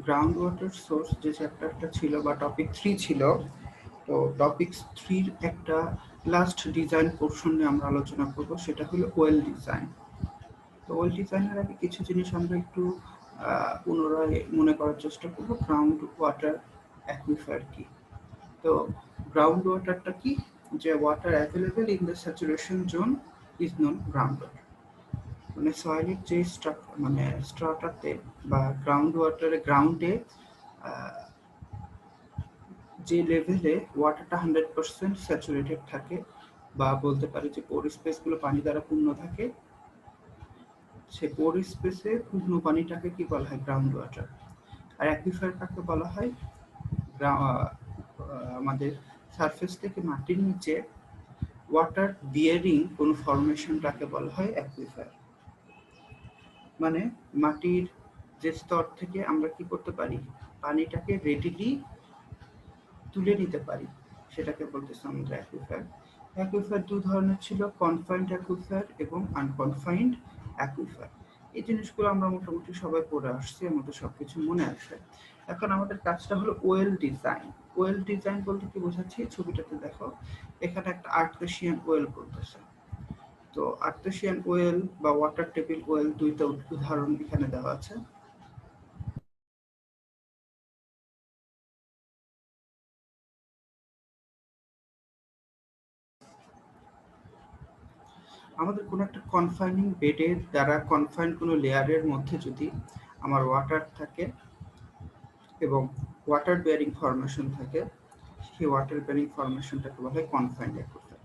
Ground water source যে চ্যাপ্টারটা ছিল বা টপিক 3 ছিল, তো টপিক 3 একটা লাস্ট ডিজাইন পোর্শন নিয়ে আমরা আলোচনা করব, সেটা হলো ওয়েল ডিজাইন। তো ওয়েল ডিজাইনের আগে কিছু জিনিস আমরা একটু পুনরায় মনে করার চেষ্টা করব। গ্রাউন্ড ওয়াটার অ্যাকুইফার কি? তো গ্রাউন্ড ওয়াটারটা কি? যে water available in the saturation zone is non ground water. মানে সয়েলের যে স্ট্রাটাতে বা গ্রাউন্ড ওয়াটারে গ্রাউন্ডে যে লেভেলে ওয়াটারটা 100% স্যাচুরেটেড থাকে, বা বলতে পারি যে পোর স্পেসগুলো পানি দ্বারা পূর্ণ থাকে, সে পোর স্পেসে পূর্ণ পানিটাকে কি বলা হয়? Ground water. আর অ্যাকুইফার কাকে বলা হয়? আমাদের সারফেস থেকে মাটির নিচে ওয়াটার বিয়ারিং কোন ফরমেশনটাকে বলা হয় অ্যাকুইফার। মানে মাটির যে স্তর থেকে আমরা কি করতে পারি? পানিটাকে রেডিলি তুলে নিতে পারি, সেটাকে বলতেছে আমরা অ্যাকুইফার। অ্যাকুইফার দু ধরনের ছিল, কনফাইন্ড অ্যাকুইফার এবং আনকনফাইন্ড অ্যাকুইফার। এই জিনিসগুলো আমরা মোটামুটি সবাই পড়ে আসছি, আমাদের সবকিছু মনে আছে। এখন আমাদের কাজটা হলো ওয়েল ডিজাইন। ওয়েল ডিজাইন বলতে কি বোঝাচ্ছি? ছবিটাতে দেখো, এখানে একটা আর্টেসিয়ান ওয়েল বলতেছে। তো আর্টেসিয়ান ওয়েল বা ওয়াটার টেবিল ওয়েল দুইটা উদাহরণ এখানে দেওয়া আছে। আমাদের কোনো একটা কনফাইনিং বেডের দ্বারা কনফাইন কোনো লেয়ারের মধ্যে যদি আমার ওয়াটার থাকে এবং ওয়াটার বেয়ারিং ফরমেশন থাকে, সেই ওয়াটার বেয়ারিং ফরমেশনটাকে বলা হয় কনফাইন্ড অ্যাকুইফার।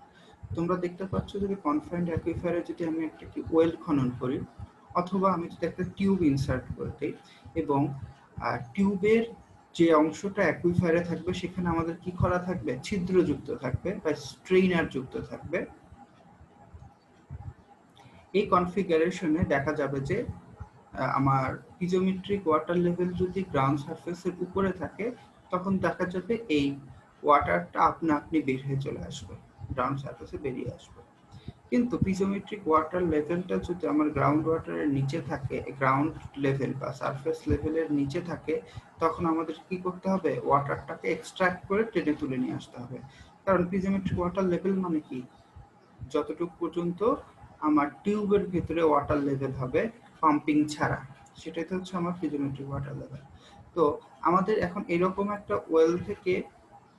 তোমরা দেখতে পাচ্ছ যদি কনফাইন্ড অ্যাকুইফারে যদি আমি একটা কি ওয়েল খনন করি, অথবা আমি যদি একটা টিউব ইনসার্ট করে দিই, এবং টিউবের যে অংশটা অ্যাকুইফারে থাকবে সেখানে আমাদের কি করা থাকবে? ছিদ্রযুক্ত থাকবে বা স্ট্রেইনার যুক্ত থাকবে। এই কনফিগারেশনে দেখা যাবে যে আমার পিজোমেট্রিক ওয়াটার লেভেল যদি গ্রাউন্ড সারফেসের উপরে থাকে, তখন দেখা যাবে এই ওয়াটারটা আপনি বের হয়ে চলে আসবে, গ্রাউন্ড সারফেসে বেরিয়ে আসবে। কিন্তু পিজোমেট্রিক ওয়াটার লেভেলটা যদি আমার গ্রাউন্ড ওয়াটারের নিচে থাকে, গ্রাউন্ড লেভেল বা সারফেস লেভেলের নিচে থাকে, তখন আমাদের কি করতে হবে? ওয়াটারটাকে এক্সট্রাক্ট করে টেনে তুলে নিয়ে আসতে হবে। কারণ পিজোমেট্রিক ওয়াটার লেভেল মানে কি? যতটুকু পর্যন্ত আমার টিউবের ভিতরে ওয়াটার লেভেল হবে পাম্পিং ছাড়া, সেটাই তো হচ্ছে আমার পিজোমেট্রিক ওয়াটার লেভেল। তো আমাদের এখন এরকম একটা ওয়েল থেকে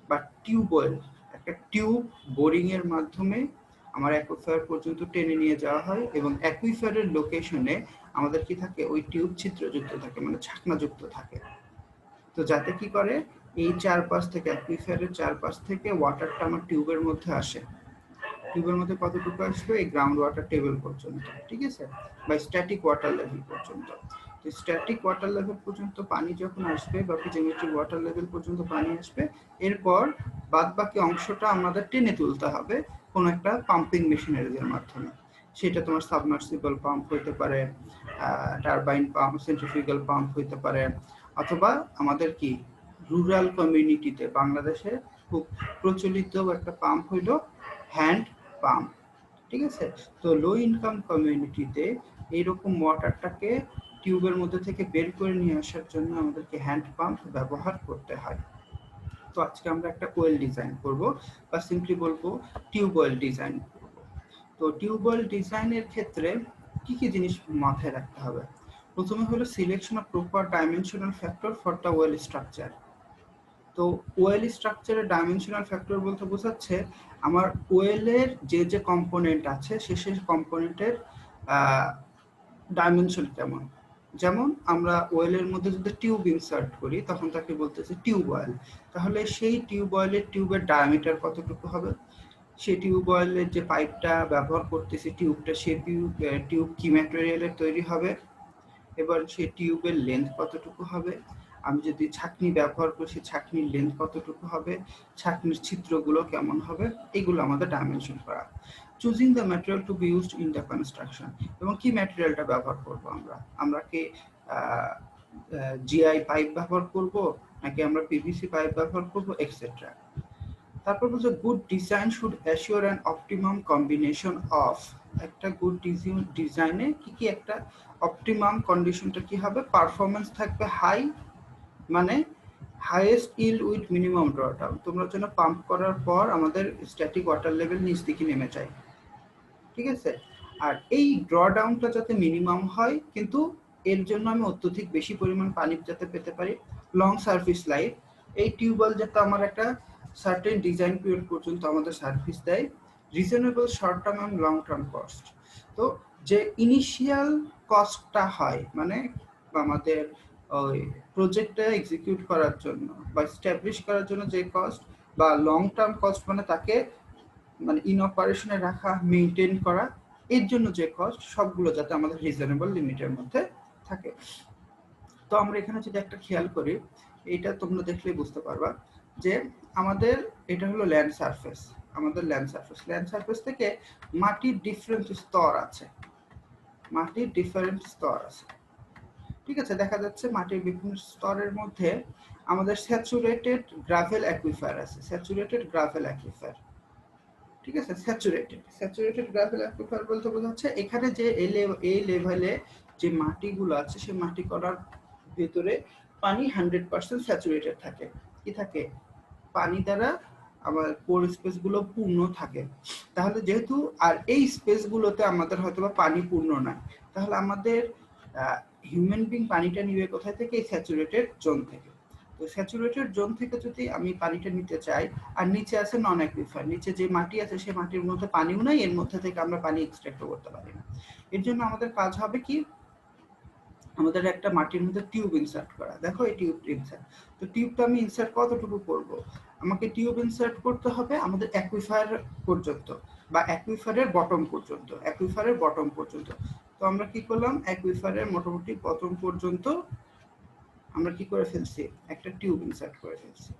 বা টিউব ওয়েল, একটা টিউব বোরিং এর মাধ্যমে আমার অ্যাকুইফার পর্যন্ত টেনে নিয়ে যাওয়া হয়, এবং অ্যাকুইফারের লোকেশনে আমাদের কি থাকে? ওই টিউব ছিদ্রযুক্ত থাকে, মানে ছাকনাযুক্ত থাকে। তো যাতে কি করে, এই চারপাশ থেকে অ্যাকুইফারের চারপাশ থেকে ওয়াটারটা আমার টিউবের মধ্যে আসে। টিউবের মধ্যে কতটুকু আসবে? এই গ্রাউন্ড ওয়াটার টেবিল পর্যন্ত, ঠিক আছে, বা স্ট্যাটিক ওয়াটার লেভেল পর্যন্ত। তো স্ট্যাটিক ওয়াটার লেভেল পর্যন্ত পানি যখন আসবে বা পিজোমেট্রিক ওয়াটার লেভেল পর্যন্ত পানি আসবে, এরপর বাদ বাকি অংশটা আমাদের টেনে তুলতে হবে কোনো একটা পাম্পিং মেশিনারিজের মাধ্যমে। সেটা তোমার সাবমার্সিবল পাম্প হইতে পারে, টারবাইন পাম্প, সেন্ট্রিফিউগাল পাম্প হইতে পারে, অথবা আমাদের কি রুরাল কমিউনিটিতে বাংলাদেশে খুব প্রচলিত একটা পাম্প হইল হ্যান্ড পাম্প, ঠিক আছে। তো লো ইনকাম কমিউনিটিতে এইরকম ওয়াটারটাকে টিউবের মধ্যে থেকে বের করে নিয়ে আসার জন্য আমাদেরকে হ্যান্ড পাম্প ব্যবহার করতে হয়। তো আজকে আমরা একটা ওয়েল ডিজাইন করব, বা সিম্পলি বলবো টিউব ওয়েল ডিজাইন করব। তো টিউব ওয়েল ডিজাইনের ক্ষেত্রে কি কি জিনিস মাথায় রাখতে হবে? প্রথমে হলো selection of proper dimensional factor for the well structure. তো ওয়েল স্ট্রাকচারের ডাইমেনশনাল ফ্যাক্টর বলতে বোঝাচ্ছে আমার ওয়েলের যে যে কম্পোনেন্ট আছে সে কম্পোনেন্টের ডাইমেনশন কেমন। যেমন আমরা ওয়েলের মধ্যে যদি টিউব ইনসার্ট করি, তখন তাকে বলতেছে টিউব অয়েল। তাহলে সেই টিউব অয়েলের টিউবের ডায়ামিটার কতটুকু হবে? সেই টিউব অয়েলের যে পাইপটা ব্যবহার করতেছি টিউবটা, সেই টিউব কি ম্যাটেরিয়ালের তৈরি হবে? এবার সেই টিউবের লেন্থ কতটুকু হবে? আমি যদি ছাঁকনি ব্যবহার করি, সেই ছাঁকনির লেন্থ কতটুকু হবে? ছাঁকনির ছিদ্রগুলো কেমন হবে? এগুলো আমাদের ডাইমেনশন করা। Choosing the material to be used in the construction, এবং কি ম্যাটেরিয়ালটা ব্যবহার করব আমরা কি জিআই পাইপ ব্যবহার করব, নাকি আমরা পিভিসি পাইপ ব্যবহার করব, এক্সেট্রা। তারপর বলছে good design should assure an optimum combination of. একটা গুড ডিজাইনে কি কি একটা অপটিমাম কন্ডিশনটা কি হবে? পারফরমেন্স থাকবে হাই, মানে highest yield with minimum drawdown. তোমরা যেন পাম্প করার পর আমাদের স্ট্যাটিক ওয়াটার লেভেল নিচ দিকে নেমে যায়, ঠিক আছে? আর এই ড্রডাউনটা যাতে মিনিমাম হয়, কিন্তু এর জন্য আমি অত্যধিক বেশি পরিমাণ পানি যাতে পেতে পারি। লং সার্ভিস লাইফ, এই টিউবওয়েল যাতে আমার একটা সার্টেন ডিজাইন পিরিয়ড পর্যন্ত আমাদের সার্ভিস দেয়। রিজনেবল শর্ট টার্ম এবং লং টার্ম কস্ট। তো যে ইনিশিয়াল কস্টটা হয়, মানে আমাদের ওই প্রজেক্টটা এক্সিকিউট করার জন্য বা স্ট্যাবলিশ করার জন্য যে কস্ট, বা লং টার্ম কস্ট মানে তাকে মানে ইন অপারেশনে রাখা, মেইনটেইন করা, এর জন্য যে কস্ট, সবগুলো যাতে আমাদের রিজনেবল লিমিটের মধ্যে থাকে। তো আমরা এখানে যদি একটা খেয়াল করি, এইটা তোমরা দেখলেই বুঝতে পারবা যে আমাদের এটা হলো ল্যান্ড সারফেস। আমাদের ল্যান্ড সারফেস থেকে মাটির ডিফারেন্ট স্তর আছে, মাটির ডিফারেন্ট স্তর আছে, ঠিক আছে? দেখা যাচ্ছে মাটির বিভিন্ন স্তরের মধ্যে আমাদের স্যাচুরেটেড গ্রাভেল অ্যাকুইফার আছে, স্যাচুরেটেড গ্রাভেল অ্যাকুইফার, ঠিক আছে? স্যাচুরেটেড গ্রাভেল অ্যাকুইফার বলতে বোঝাচ্ছে এখানে যে এই লেভেলে যে মাটিগুলো আছে, সেই মাটি করার ভেতরে পানি 100% স্যাচুরেটেড থাকে। কি থাকে? পানি দ্বারা আমার পোর স্পেস গুলো পূর্ণ থাকে। তাহলে যেহেতু আর এই স্পেস গুলোতে আমাদের হয়তোবা পানি পূর্ণ না, তাহলে আমাদের হিউম্যান বিং পানিটা নিবে কোথায় থেকে? এই স্যাচুরেটেড জোন থেকে। তো স্যাচুরেটেড জোন থেকে যদি আমি পানিটা নিতে চাই, আর নিচে আছে নন অ্যাকুইফার, নিচে যে মাটি আছে সেই মাটির মধ্যে পানিও নাই, এর মধ্যে থেকে আমরা পানি এক্সট্রাক্ট করতে পারি না। এর জন্য আমাদের কাজ হবে কি, আমাদের একটা মাটির মধ্যে টিউব ইনসার্ট করা। দেখো এই টিউব ইনসার্ট, তো টিউবটা আমি ইনসার্ট কতটুকু করব? আমাকে টিউব ইনসার্ট করতে হবে আমাদের অ্যাকুইফার পর্যন্ত, বা অ্যাকুইফারের বটম পর্যন্ত, অ্যাকুইফারের বটম পর্যন্ত। তো আমরা কি করলাম, অ্যাকুইফারের মোটামুটি বটম পর্যন্ত আমরা কি করে ফেলছি, একটা টিউব ইনসার্ট করে ফেলছি।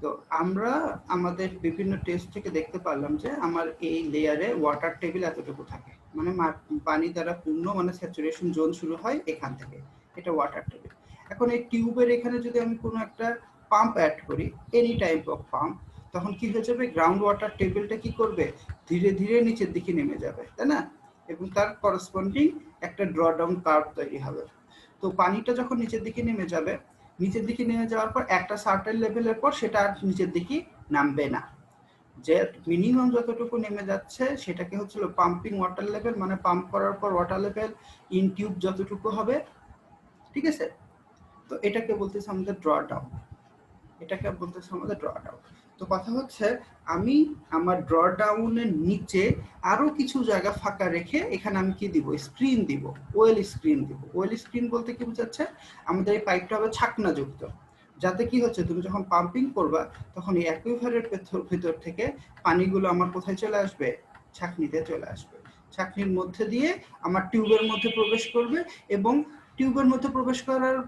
তো আমরা আমাদের বিভিন্ন টেস্ট থেকে দেখতে পারলাম যে আমার এই লেয়ারে ওয়াটার টেবিল এতটুকু থাকে, মানে পানি দ্বারা পূর্ণ, মানে স্যাচুরেশন জোন শুরু হয় এখান থেকে, এটা ওয়াটার টেবিল। এখন এই টিউবের এখানে যদি আমি কোনো একটা পাম্প অ্যাড করি, এনি টাইপ অফ পাম্প, তখন কি হয়ে যাবে, গ্রাউন্ড ওয়াটার টেবিলটা কি করবে, ধীরে ধীরে নিচের দিকে নেমে যাবে, তাই না? এবং তার করসপন্ডিং একটা ড্রডাউন কার্ভ তৈরি হবে। তো পানিটা যখন নিচের দিকে নেমে যাবে, নিচের দিকে নেমে যাওয়ার পর একটা সার্টেন লেভেলের পর সেটা আর নিচের দিকে নামবে না, যে মিনিমাম যতটুকু নেমে যাচ্ছে সেটাকে হচ্ছিল পাম্পিং ওয়াটার লেভেল, মানে পাম্প করার পর ওয়াটার লেভেল ইন টিউব যতটুকু হবে, ঠিক আছে? তো এটাকে বলতেছে আমাদের ড্র ডাউন, এটাকে বলতেছে আমাদের ড্র ডাউন। তো কথা হচ্ছে আমি আমার ড্র ডাউনের নিচে আরো কিছু জায়গা ফাঁকা রেখে এখানে আমি কি দিব, স্ক্রিন দিব, ওয়েল স্ক্রিন দিব। ওয়েল স্ক্রিন বলতে কি বোঝাচ্ছে, আমাদের এই পাইপটা হবে ছাকনা যুক্ত, যাতে কি হচ্ছে, তুমি যখন পাম্পিং করবা তখন এই অ্যাকুইফারের ভেতর থেকে পানিগুলো আমার কোথায় চলে আসবে, ছাকনিতে চলে আসবে। ছাকনির মধ্যে দিয়ে আমার টিউবের মধ্যে প্রবেশ করবে, এবং টিউবের মধ্যে প্রবেশ করার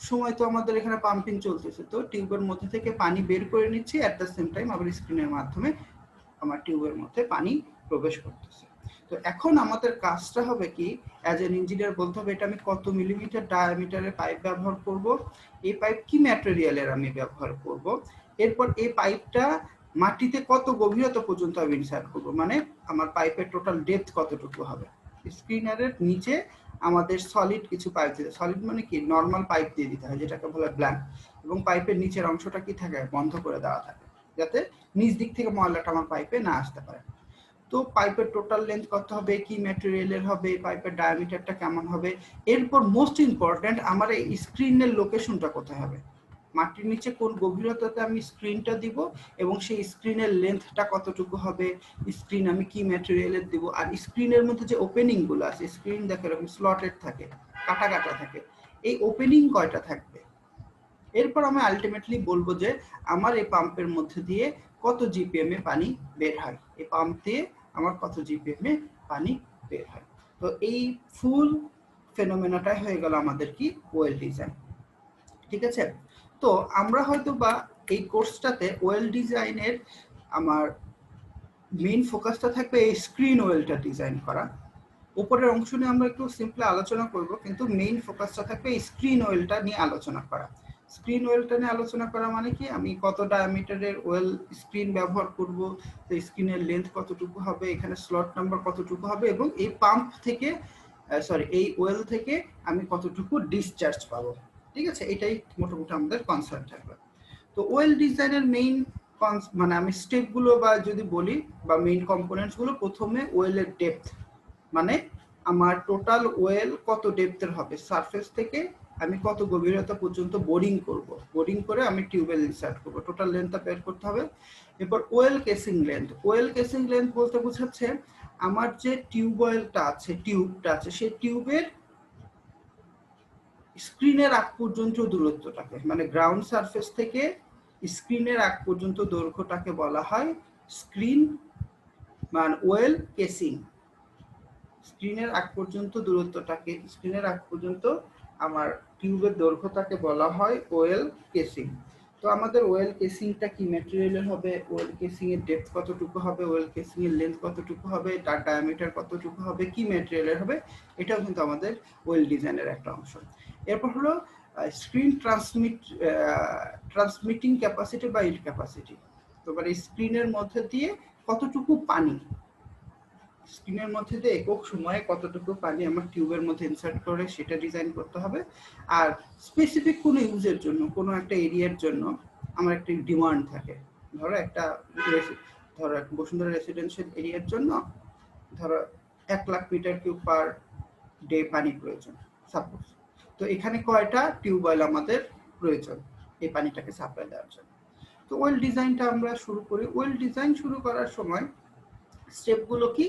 সময় তো আমাদের এখানে পাম্পিং চলতেছে, তো টিউবের মধ্যে থেকে পানি বের করে নিচ্ছি, অ্যাট দ্য সেম টাইম আবার স্ক্রিনের মাধ্যমে আমার টিউবের মধ্যে পানি প্রবেশ করতেছে। তো এখন আমাদের কাজটা হবে কি, অ্যাজ এন ইঞ্জিনিয়ার বলতে হবে এটা আমি কত মিলিমিটার ডায়ামিটারের পাইপ ব্যবহার করব, এই পাইপ কি ম্যাটেরিয়ালের আমি ব্যবহার করব, এরপর এই পাইপটা মাটিতে কত গভীরতা পর্যন্ত আমি ইনসার্ট করব, মানে আমার পাইপের টোটাল ডেপথ কতটুকু হবে। স্ক্রিনারের নিচে আমাদের সলিড কিছু পাইপ দিতে, সলিড মানে কি, নর্মাল পাইপ দিয়ে দিতে হয়, যেটাকে বলে ব্ল্যাঙ্ক, এবং পাইপের নিচের অংশটা কি থাকে, বন্ধ করে দেওয়া থাকে, যাতে নিচ দিক থেকে ময়লাটা আমার পাইপে না আসতে পারে। তো পাইপের টোটাল লেন্থ কত হবে, কি ম্যাটেরিয়ালের হবে, পাইপের ডায়ামিটারটা কেমন হবে, এরপর মোস্ট ইম্পর্টেন্ট আমার এই স্ক্রিনের লোকেশনটা কোথায় হবে, মাটির নিচে কোন গভীরতাতে আমি স্ক্রিনটা দিব, এবং সেই স্ক্রিনের লেন্থটা কতটুকু হবে, স্ক্রিন আমি কি ম্যাটেরিয়ালের দিব, আর স্ক্রিনের মধ্যে যে ওপেনিং গুলো আছে, স্ক্রিন দেখো এরকম স্লটেড থাকে, কাটা কাটা থাকে, এই ওপেনিং কয়টা থাকবে। এরপর আমি আলটিমেটলি বলবো যে আমার এই পাম্পের মধ্যে দিয়ে কত জিপিএম এ পানি বের হয়, এই পাম্প দিয়ে আমার কত জিপিএম এ পানি বের হয়। তো এই ফুল ফেনোমেনাটাই হয়ে গেল আমাদের কি, ওয়েল ডিজাইন, ঠিক আছে? তো আমরা হয়তো বা এই কোর্সটাতে ওয়েল ডিজাইনের আমার মেইন ফোকাসটা থাকবে এই স্ক্রিন ওয়েলটা ডিজাইন করা। উপরের অংশ নিয়ে আমরা একটু সিম্পলি আলোচনা করব, কিন্তু মেইন ফোকাসটা থাকবে এই স্ক্রিন ওয়েলটা নিয়ে আলোচনা করা। স্ক্রিন ওয়েলটা নিয়ে আলোচনা করা মানে কি, আমি কত ডায়ামিটারের ওয়েল স্ক্রিন ব্যবহার করব, তো স্ক্রিনের লেন্থ কতটুকু হবে, এখানে স্লট নাম্বার কতটুকু হবে, এবং এই পাম্প থেকে এই ওয়েল থেকে আমি কতটুকু ডিসচার্জ পাবো, ঠিক আছে, এটাই মোটামুটি আমাদের কনসার্ন থাকবে। তো ওয়েল ডিজাইনের মেইন মানে আমি স্টেপগুলো বা যদি বলি বা মেইন কম্পোনেন্টসগুলো, প্রথমে ওয়েলের ডেপথ, মানে আমার টোটাল ওয়েল কত ডেপথের হবে, সারফেস থেকে আমি কত গভীরতা পর্যন্ত বোরিং করব, বোরিং করে আমি টিউবওয়েল ইনসার্ট করব, টোটাল লেন্থটা বের করতে হবে। এরপর well casing length, well casing length বলতে বোঝাচ্ছে আমার যে টিউবওয়েলটা আছে, টিউবটা আছে, সেই টিউবের স্ক্রিনের আগ পর্যন্ত দূরত্বটাকে, মানে গ্রাউন্ড সারফেস থেকে স্ক্রিনের আগ পর্যন্ত দৈর্ঘ্যটাকে বলা হয় স্ক্রিন মানে ওয়েল কেসিং। স্ক্রিনের আগ পর্যন্ত দূরত্বটাকে, স্ক্রিনের আগ পর্যন্ত আমার টিউবের দৈর্ঘ্যটাকে বলা হয় ওয়েল কেসিং। তো আমাদের ওয়েল কেসিংটা কি ম্যাটেরিয়ালের হবে, ওয়েল কেসিং এর ডেপথ কতটুকু হবে, ওয়েল কেসিং এর লেন্থ কতটুকু হবে, তার ডায়ামিটার কতটুকু হবে, কি ম্যাটেরিয়ালের হবে, এটাও কিন্তু আমাদের ওয়েল ডিজাইনের একটা অংশ। এরপর হলো স্ক্রিন ট্রান্সমিটিং ক্যাপাসিটি বা ইল্ড ক্যাপাসিটি। তো মানে স্ক্রিনের মধ্যে দিয়ে কতটুকু পানি, স্ক্রিনের মধ্যে দিয়ে একক সময়ে কতটুকু পানি আমার টিউবের মধ্যে ইনসার্ট করে সেটা ডিজাইন করতে হবে। আর স্পেসিফিক কোনো ইউজের জন্য, কোনো একটা এরিয়ার জন্য আমার একটা ডিমান্ড থাকে, ধরো একটা বসুন্ধরা রেসিডেন্সিয়াল এরিয়ার জন্য ধরো 1,00,000 মিটার কিউব পার ডে পানি প্রয়োজন সাপোজ। তো এখানে কয়টা টিউবওয়েল আমাদের প্রয়োজন এই পানিটাকে সাপ্লাই দেওয়ার জন্য। তো ওয়েল ডিজাইনটা আমরা শুরু করি। ওয়েল ডিজাইন শুরু করার সময় স্টেপগুলো কি,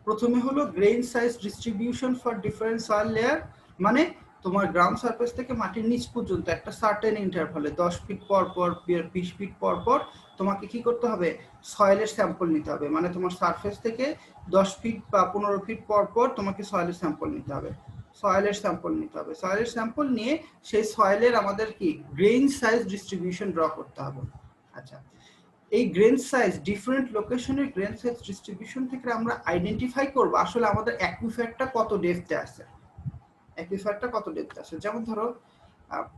প্রথমে হলো grain size distribution for different soil layer, মানে তোমার গ্রাউন্ড সারফেস থেকে মাটির নিচ পর্যন্ত একটা সার্টেন ইন্টারভালে 10 ফিট পর পর 20 ফিট পর পর তোমাকে কি করতে হবে, সয়েলের স্যাম্পল নিতে হবে। মানে তোমার সারফেস থেকে 10 ফিট বা 15 ফিট পর পর তোমাকে সয়েলের স্যাম্পল নিতে হবে, সয়েলের স্যাম্পল নিতে হবে। সয়েলের স্যাম্পল নিয়ে সেই সয়েলের আমাদের কি গ্রেইন সাইজ ডিস্ট্রিবিউশন ড্র করতে হবে। আচ্ছা, এই গ্রেন সাইজ, ডিফারেন্ট লোকেশনের গ্রেন সাইজ ডিস্ট্রিবিউশন থেকে আমরা আইডেন্টিফাই করব আসলে আমাদের অ্যাকুইফারটা কত ডেপথে আছে, অ্যাকুইফারটা কত ডেপথে আছে। যেমন ধরো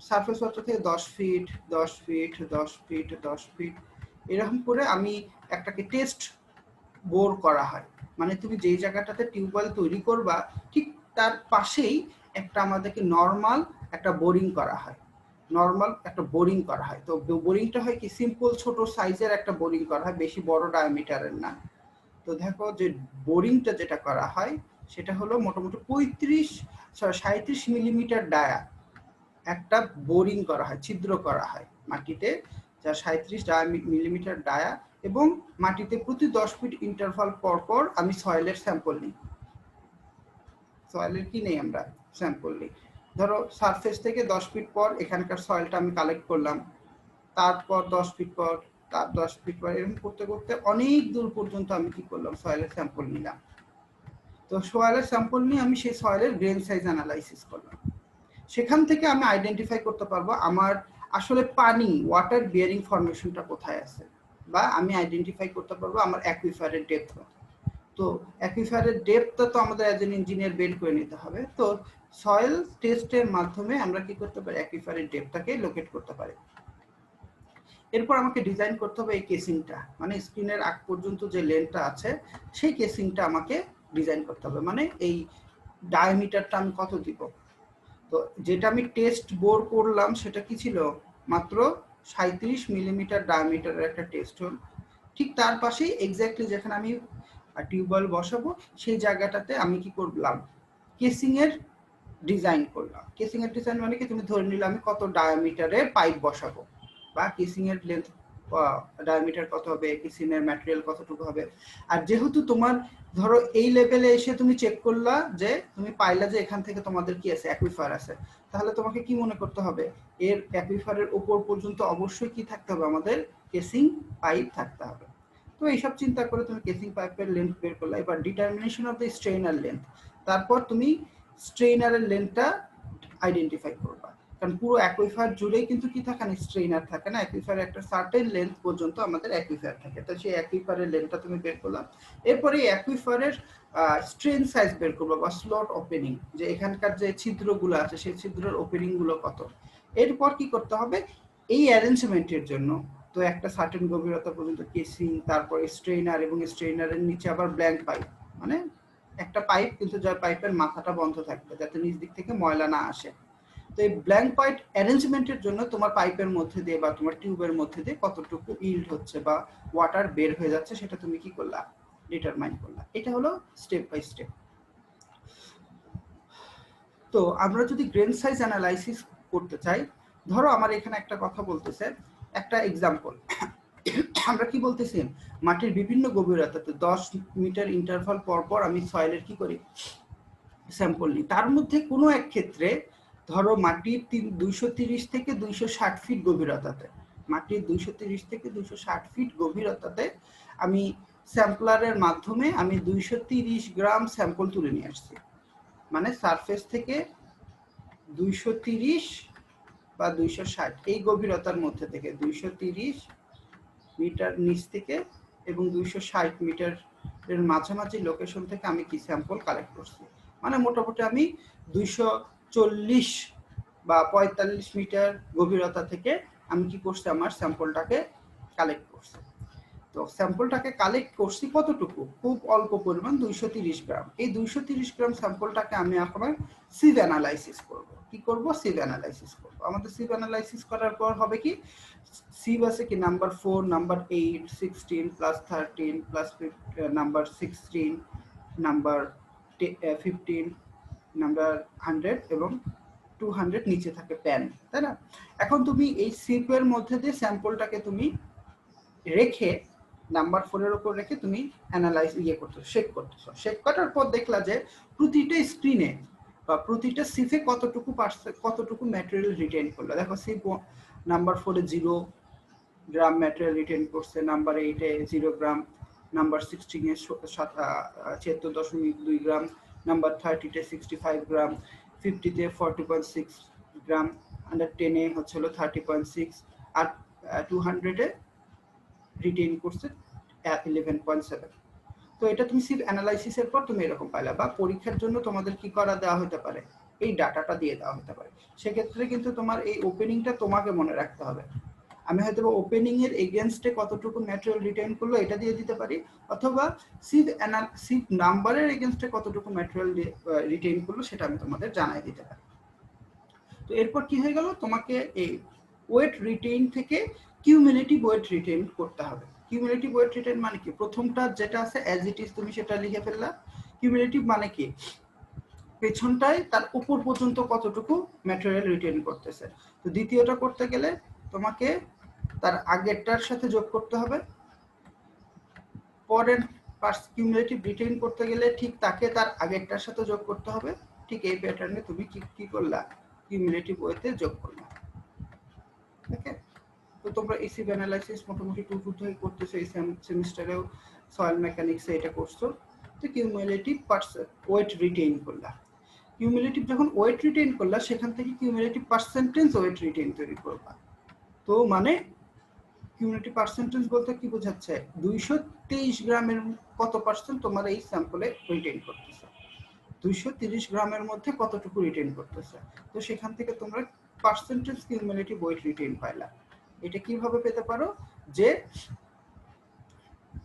সারফেস ওয়াটার থেকে 10 ফিট 10 ফিট 10 ফিট 10 ফিট এরকম করে আমি একটাকে টেস্ট বোর করা হয়। মানে তুমি যেই জায়গাটাতে টিউবওয়েল তৈরি করবা ঠিক তার পাশেই একটা আমাদেরকে নর্মাল একটা বোরিং করা হয়, নর্মাল একটা বোরিং করা হয়। তো বোরিংটা হয় কি, সিম্পল ছোট সাইজের একটা বোরিং করা হয়, বেশি বড় ডায়ামিটারের না। তো দেখো যে বোরিংটা যেটা করা হয় সেটা হলো মোটামুটি 37 মিলিমিটার ডায়া একটা বোরিং করা হয়, ছিদ্র করা হয় মাটিতে, যা 37 মিলিমিটার ডায়া, এবং মাটিতে প্রতি 10 ফিট ইন্টারভাল পর পর আমি সয়েলের স্যাম্পল নিই। সয়েলের কি নেই, আমরা স্যাম্পল নিই। ধরো সারফেস থেকে 10 ফিট পর এখানকার সয়েলটা আমি কালেক্ট করলাম, তারপর 10 ফিট পর, তার 10 ফিট পর, এরকম করতে করতে অনেক দূর পর্যন্ত আমি কি করলাম, সয়েলের স্যাম্পল নিলাম। তো সয়েলের স্যাম্পল নিয়ে আমি সেই সয়েলের গ্রেন সাইজ অ্যানালাইসিস করলাম। সেখান থেকে আমি আইডেন্টিফাই করতে পারবো আমার আসলে পানি ওয়াটার বিয়ারিং ফর্মেশনটা কোথায় আছে, বা আমি আইডেন্টিফাই করতে পারবো আমার অ্যাকুইফারের ডেপথ। তো অ্যাকুইফারের ডেপথটা তো আমাদের অ্যাজ এন ইঞ্জিনিয়ার বের করে নিতে হবে। তো সয়েল টেস্টের মাধ্যমে আমরা কি করতে পারি, অ্যাকুইফারের ডেপথটাকে লোকেট করতে পারি। এরপর আমাকে ডিজাইন করতে হবে এই কেসিংটা, মানে স্ক্রিনের আগ পর্যন্ত যে লেন্থটা আছে সেই কেসিংটা আমাকে ডিজাইন করতে হবে। মানে এই ডায়ামিটারটা আমি কত দিব। তো যেটা আমি টেস্ট বোর করলাম সেটা কি ছিল, মাত্র 37 মিলিমিটার ডায়ামিটারের একটা টেস্ট হোল। ঠিক তার পাশেই এক্স্যাক্টলি যেখানে আমি টিউবওয়েল বসাবো সেই জায়গাটাতে আমি কি করলাম, কেসিং এর ডিজাইন করলাম। কেসিং এর ডিজাইন মানে কি, তুমি ধরে নিলে আমি কত ডায়ামিটারের পাইপ বসাবো, বা কেসিং এর লেন্থ ডায়ামিটার কত হবে, কেসিং এর ম্যাটেরিয়াল কতটুকু হবে। আর যেহেতু তোমার ধরো এই লেভেলে এসে তুমি চেক করলা, যে তুমি পাইলা যে এখান থেকে তোমাদের কি আছে, অ্যাকুইফার আছে, তাহলে তোমাকে কি মনে করতে হবে, এর অ্যাকুইফারের উপর পর্যন্ত অবশ্যই কি থাকতে হবে, আমাদের কেসিং পাইপ থাকতে হবে। তো এইসব চিন্তা করে তুমি কেসিং পাইপের লেন্থ বের করলা। এবার determination of the strainer length, তারপর তুমি স্ট্রেইনারের লেন্থটা আইডেন্টিফাই করবা। কারণ পুরো অ্যাকুইফার জুড়েই কিন্তু কি থাকে না, স্ট্রেইনার থাকে না, অ্যাকুইফারের একটা সার্টেন লেন্থ পর্যন্ত আমাদের অ্যাকুইফার থাকে। তো সেই অ্যাকুইফারের লেন্থটা তুমি বের করলাম। এরপরে এই অ্যাকুইফারের স্ট্রেন সাইজ বের করবো, বা স্লট ওপেনিং, যে এখানকার যে ছিদ্রগুলো আছে সেই ছিদ্রের ওপেনিং গুলো কত। এরপর কি করতে হবে, এই অ্যারেঞ্জমেন্টের জন্য তো একটা সার্টেন গভীরতা পর্যন্ত কেসিং, তারপরে স্ট্রেইনার, এবং স্ট্রেইনারের নিচে আবার ব্ল্যাঙ্ক পাইপ, মানে একটা পাইপ কিন্তু যার পাইপের মাথাটা বন্ধ থাকবে যাতে নিচ দিক থেকে ময়লা না আসে। তো এই ব্ল্যাঙ্ক পাইপ অ্যারেঞ্জমেন্টের জন্য তোমার পাইপের মধ্যে দিয়ে বা তোমার টিউবের মধ্যে দিয়ে কতটুকু ইল্ড হচ্ছে বা ওয়াটার বের হয়ে যাচ্ছে সেটা তুমি কি করলা, ডিটারমাইন করলা। এটা হলো স্টেপ বাই স্টেপ। তো আমরা যদি গ্রেন সাইজ অ্যানালাইসিস করতে চাই, ধরো আমার এখানে একটা কথা বলতেছে, একটা এক্সাম্পল, আমরা কি বলতেছি, মাটির বিভিন্ন গভীরতাতে 10 মিটার ইন্টারভাল পর পর আমি সয়েলের কি করি, স্যাম্পল নিই। তার মধ্যে কোনো এক ক্ষেত্রে ধরো মাটির 230 থেকে 260 ফিট গভীরতাতে, মাটির 230 থেকে 260 ফিট গভীরতাতে আমি স্যাম্পলারের মাধ্যমে আমি 230 গ্রাম স্যাম্পল তুলে নিয়ে আসছি। মানে সারফেস থেকে 230 বা 260 এই গভীরতার মধ্যে থেকে 230 মিটার নিচ থেকে এবং 260 মিটারের মাঝামাঝি লোকেশন থেকে আমি কি স্যাম্পল কালেক্ট করছি। মানে মোটামুটি আমি 240 বা 45 মিটার গভীরতা থেকে আমি কি করছি, আমার স্যাম্পলটাকে কালেক্ট করছি। তো স্যাম্পলটাকে কালেক্ট করছি কতটুকু, খুব অল্প পরিমাণ 230 গ্রাম। এই 230 গ্রাম স্যাম্পলটাকে আমি এখন সিভ অ্যানালাইসিস করব। কি করব, সিভ অ্যানালাইসিস করব। আমাদের সিভ অ্যানালাইসিস করার পর হবে কি, সিভ আছে কি number 4, number 8, 16 plus 13 plus number 16, number 15, number 100 এবং 200 নিচে থাকে প্যান, তাই না? এখন তুমি এই সিভের মধ্যে দিয়ে স্যাম্পলটাকে তুমি রেখে নাম্বার 4 এর উপর রেখে তুমি অ্যানালাইজ করতেছো, শেক করতেছো। শেক করার পর দেখলা যে প্রতিটা স্ক্রিনে বা প্রতিটা সিফে কতটুকু ম্যাটেরিয়াল রিটেইন করলো। দেখো সিফ নাম্বার 4 এ 0 গ্রাম ম্যাটেরিয়াল রিটেইন করছে, নাম্বার 8 এ 0 গ্রাম, নাম্বার 16 এ 76.2 গ্রাম, নাম্বার 30 তে 65 গ্রাম, 50 তে 40.6 গ্রাম, আন্ডার 10 এ হচ্ছে হলো 30.6, আর 200 এ রিটেইন করছে 11.7। তো এটা তুমি সিভ অ্যানালাইসিসের পর তুমি এরকম পাইলা। বা পরীক্ষার জন্য তোমাদের কি করা দেওয়া হতে পারে, এই ডাটাটা দিয়ে দেওয়া হতে পারে। সেক্ষেত্রে কিন্তু তোমার এই ওপেনিংটা তোমাকে মনে রাখতে হবে। আমি হয়তো ওপেনিং এর এগেইনস্টে কতটুকু ম্যাটেরিয়াল রিটেইন করলো এটা দিয়ে দিতে পারি, অথবা সিভ নাম্বারের এগেইনস্টে কতটুকু ম্যাটেরিয়াল রিটেইন করলো সেটা আমি তোমাদের জানাই দিতে পারি। তো এরপর কি হয়ে গেল, তোমাকে এই ওয়েট রিটেইন থেকে কিউমুলেটিভ ওয়েট রিটেইন করতে হবে। কিউমুলেটিভ ওয়েট রিটেইন মানে কি, প্রথমটা যেটা আছে অ্যাজ ইট ইজ তুমি সেটা লিখে ফেললা। কিউমুলেটিভ মানে কি, পেছনটায় তার উপর পর্যন্ত কতটুকু ম্যাটেরিয়াল রিটেইন করতেছে। তো দ্বিতীয়টা করতে গেলে তোমাকে তার আগেরটার সাথে যোগ করতে হবে, পরের কিউমুলেটিভ রিটেইন করতে গেলে ঠিক তাকে তার আগেরটার সাথে যোগ করতে হবে। ঠিক এই প্যাটার্নে তুমি কি করলা, কিউমুলেটিভ ওয়েতে যোগ করলা। ওকে, তো তোমরা এই সিভ অ্যানালাইসিস মোটামুটি 2 থেকে করতেছো, এই সেমিস্টারেও সয়েল মেকানিক্সে এটা করছো। তো কিউমুলেটিভ ওয়েট রিটেইন করলা। কিউমুলেটিভ যখন ওয়েট রিটেইন করলা, সেখান থেকে কিউমুলেটিভ পার্সেন্টেজ ওয়েট রিটেইন তৈরি করবা। তো মানে কিউমুলেটিভ পার্সেন্টেজ বলতে কি বোঝাচ্ছে, 223 গ্রামের কত পার্সেন্ট তোমার এই স্যাম্পলে রিটেইন করতেছে, 230 গ্রামের মধ্যে কতটুকু রিটেইন করতেছে। তো সেখান থেকে তোমরা পার্সেন্টেজ কিউমুলেটিভ ওয়েট রিটেইন পাইলা। এটা কিভাবে পেতে পারো, যে